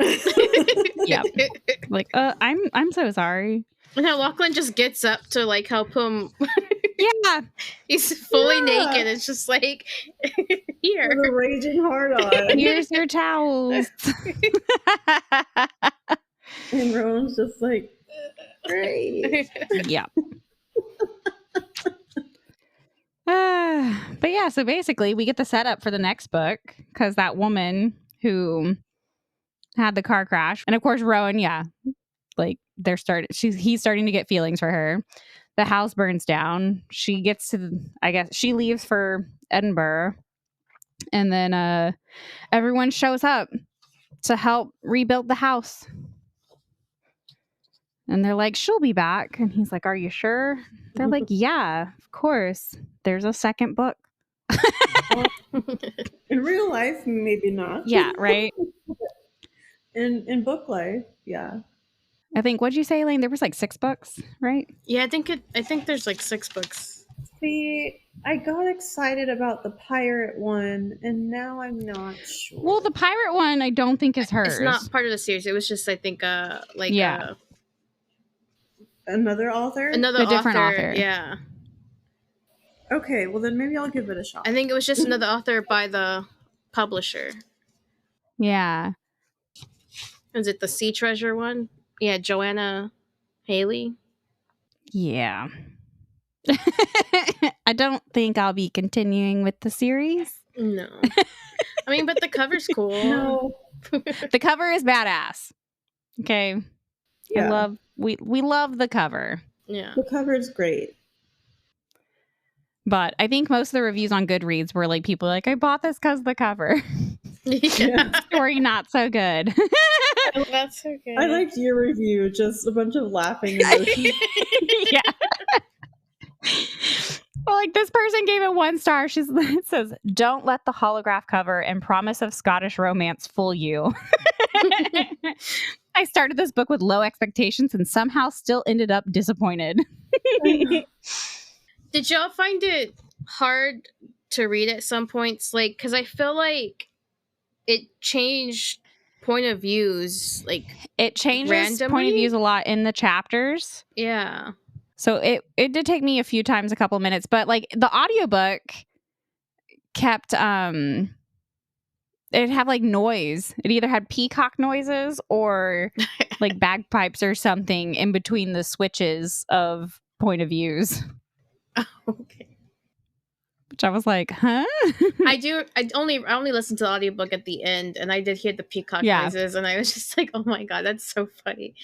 Yeah, like, I'm so sorry. And how Lachlan just gets up to like help him. Yeah, he's fully naked. It's just like, here, with a raging heart on. Here's your towels. And Rowan's just like, great. Yeah. But yeah, so basically we get the setup for the next book, because that woman who had the car crash, and of course Rowan, like he's starting to get feelings for her. The house burns down. She gets to, I guess she leaves for Edinburgh, and then everyone shows up to help rebuild the house. And they're like, she'll be back. And he's like, are you sure? They're like, yeah, of course. There's a second book. In real life, maybe not. Yeah, right? In book life, yeah. I think, what'd you say, Elaine? There was like 6 books, right? Yeah, I think there's like 6 books. See, I got excited about the pirate one, and now I'm not sure. Well, the pirate one, I don't think is hers. It's not part of the series. It was just, I think, another author? A different author. Yeah. Okay, well then maybe I'll give it a shot. I think it was just another author by the publisher. Yeah. Is it the Sea Treasure one? Yeah, Joanna Haley. Yeah. I don't think I'll be continuing with the series. No. I mean, but the cover's cool. No. The cover is badass. Okay. Yeah. We love the cover. Yeah. The cover is great. But I think most of the reviews on Goodreads were like, people like, I bought this because of the cover. Yeah. Story not so good. That's so good. I liked your review, just a bunch of laughing emojis. Yeah. Well, like this person gave it 1 star. It says, don't let the holograph cover and promise of Scottish romance fool you. I started this book with low expectations and somehow still ended up disappointed. Did y'all find it hard to read at some points? Like, because I feel like it changed point of views. Like, it changes randomly? Point of views a lot in the chapters. Yeah. So it did take me a few times, a couple minutes, but like the audiobook kept it had like noise. It either had peacock noises or like bagpipes or something in between the switches of point of views. Oh, okay. Which I was like, huh? I only listened to the audiobook at the end, and I did hear the peacock noises, and I was just like, oh my god, that's so funny.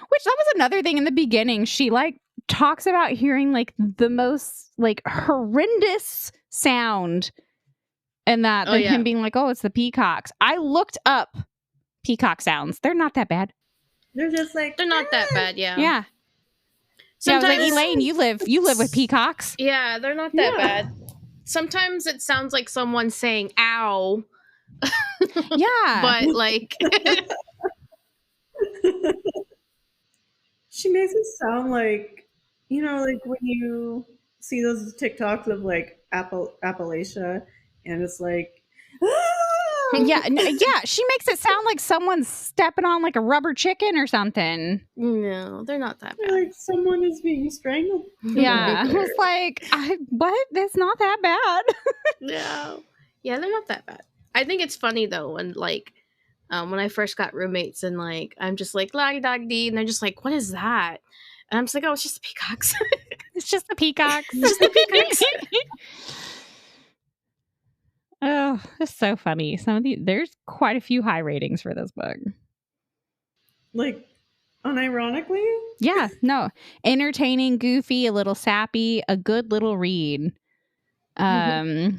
Which that was another thing in the beginning. She like talks about hearing like the most like horrendous sound, and that him being like, "Oh, it's the peacocks." I looked up peacock sounds. They're not that bad. They're just like they're not that bad. Yeah. Yeah. Sometimes, I was like, Elaine, you live with peacocks. Yeah, they're not that bad. Sometimes it sounds like someone saying "ow." Yeah, but like, she makes it sound like, you know, like when you see those TikToks of like Appalachia, and it's like, yeah, she makes it sound like someone's stepping on like a rubber chicken or something. No, they're not that bad. Like someone is being strangled. Yeah, I was like, what? That's not that bad. Yeah, they're not that bad. I think it's funny though when like, when I first got roommates and like I'm just like la dog dee, and they're just like, what is that? And I'm just like, oh, it's just the peacocks. It's just the peacocks. Just the peacocks. Oh, it's so funny. There's quite a few high ratings for this book. Like, unironically? Yeah, no. Entertaining, goofy, a little sappy, a good little read. I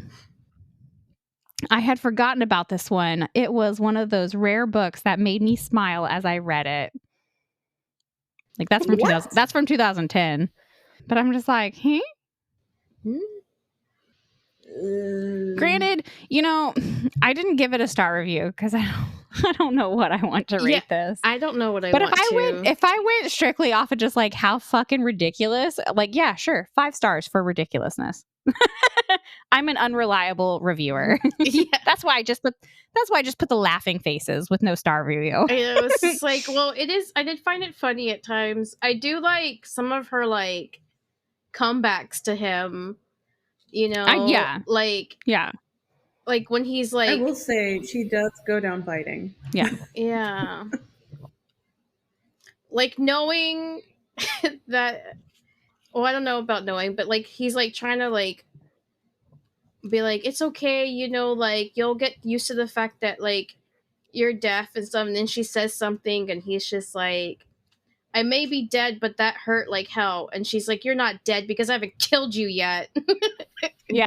had forgotten about this one. It was one of those rare books that made me smile as I read it. Like that's from 2000. That's from 2010. But I'm just like, Granted, you know, I didn't give it a star review because I don't know what I want to rate this. I don't know what I want to. If I went strictly off of just like how fucking ridiculous, like yeah, sure, 5 stars for ridiculousness. I'm an unreliable reviewer. Yeah. That's why I just put the laughing faces with no star review. It was just like, well, it is. I did find it funny at times. I do like some of her like comebacks to him. You know, like when he's like, I will say she does go down fighting. Yeah. Like knowing that. Well, I don't know about knowing, but like he's like trying to like be like, it's okay, you know, like you'll get used to the fact that like you're deaf and stuff. And then she says something, and he's just like, I may be dead, but that hurt like hell. And she's like, you're not dead because I haven't killed you yet. Yeah.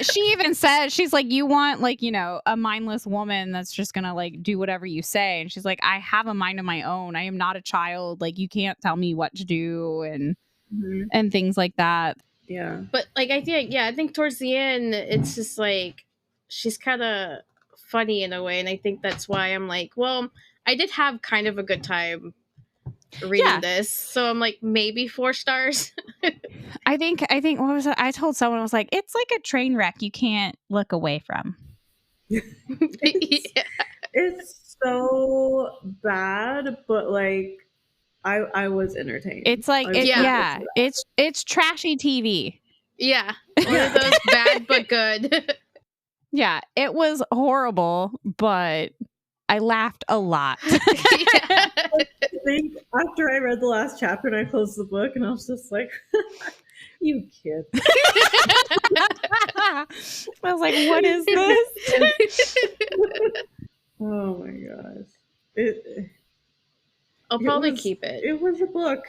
She even says, she's like, you want like, you know, a mindless woman that's just gonna like do whatever you say. And she's like, I have a mind of my own. I am not a child. Like you can't tell me what to do and things like that. Yeah. But like I think towards the end it's just like she's kind of funny in a way, and I think that's why I'm like, well, I did have kind of a good time reading this, so I'm like maybe 4 stars. I think what was it? I told someone, I was like, it's like a train wreck you can't look away from. It's so bad, but like I was entertained. It's like it's trashy TV. Yeah. One of those bad but good. Yeah, it was horrible, but I laughed a lot. I think after I read the last chapter and I closed the book, and I was just like, you kid. I was like, what is this? Oh my gosh. I'll probably keep it. It was a book.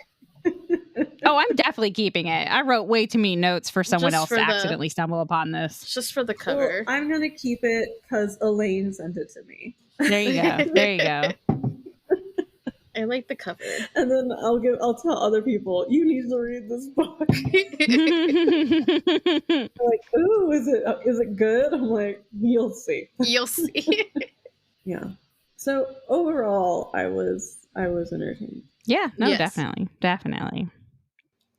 Oh, I'm definitely keeping it. I wrote way too many notes for someone else to accidentally stumble upon this. Just for the cover. Well, I'm going to keep it because Elaine sent it to me. There you go. There you go. I like the cover. And then I'll tell other people, you need to read this book. Like, ooh, is it good? I'm like, you'll see. You'll see. Yeah. So overall, I was entertained. Yeah, no, yes. Definitely.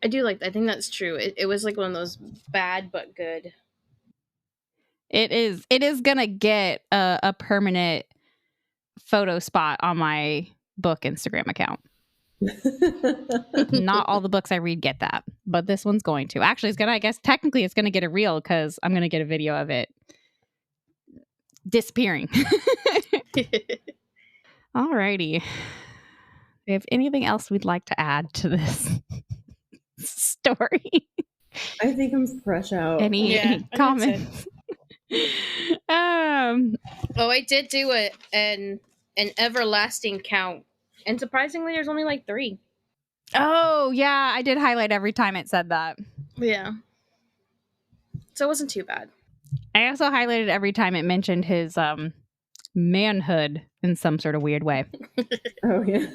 I do like that. I think that's true. It was like one of those bad but good. It is gonna get a permanent photo spot on my book Instagram account. Not all the books I read get that, but this one's going to. Actually, it's gonna. I guess technically, it's gonna get a reel because I'm gonna get a video of it disappearing. Alrighty. Do you have anything else we'd like to add to this story? I think I'm fresh out. Any comments? Oh, I did do it, and an everlasting count. And surprisingly, there's only like 3. Oh, yeah. I did highlight every time it said that. Yeah. So it wasn't too bad. I also highlighted every time it mentioned his manhood in some sort of weird way. Oh, yeah.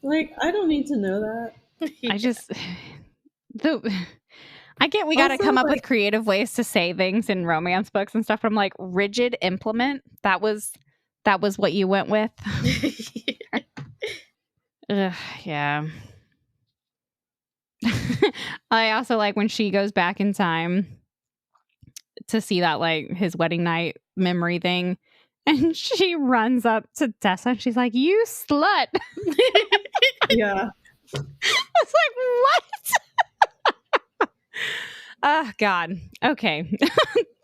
Like, I don't need to know that. I just... I get we got to come up with creative ways to say things in romance books and stuff. But I'm like, rigid implement. That was what you went with. Yeah. I also like when she goes back in time to see that like his wedding night memory thing, and she runs up to Tessa and she's like, "You slut!" Yeah. It's like, what? Oh, God. Okay.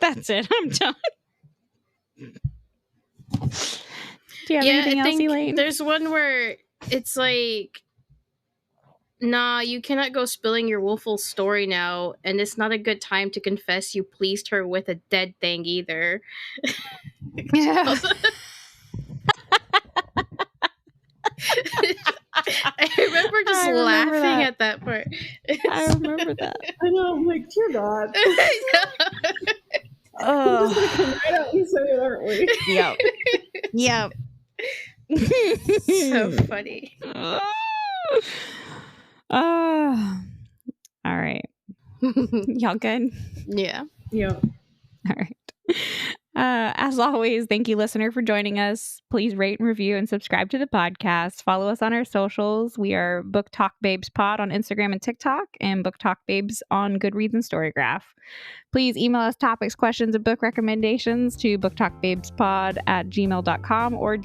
That's it. I'm done. Do you have anything else, Elaine? There's one where it's like, nah, you cannot go spilling your woeful story now, and it's not a good time to confess you pleased her with a dead thing either. Yeah. I remember just laughing at that part. I remember that. I know, I'm like, dear God. Oh. We're just gonna come right out and say it, aren't we? Yep. Yep. So funny. Oh. All right. Y'all good? Yeah. Yeah. All right. As always, thank you, listener, for joining us. Please rate and review and subscribe to the podcast. Follow us on our socials. We are Book Talk Babes Pod on Instagram and TikTok, and Book Talk Babes on Goodreads and StoryGraph. Please email us topics, questions, and book recommendations to booktalkbabespod@gmail.com or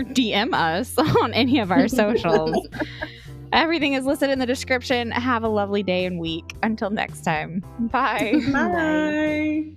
DM us on any of our socials. Everything is listed in the description. Have a lovely day and week. Until next time. Bye. Bye.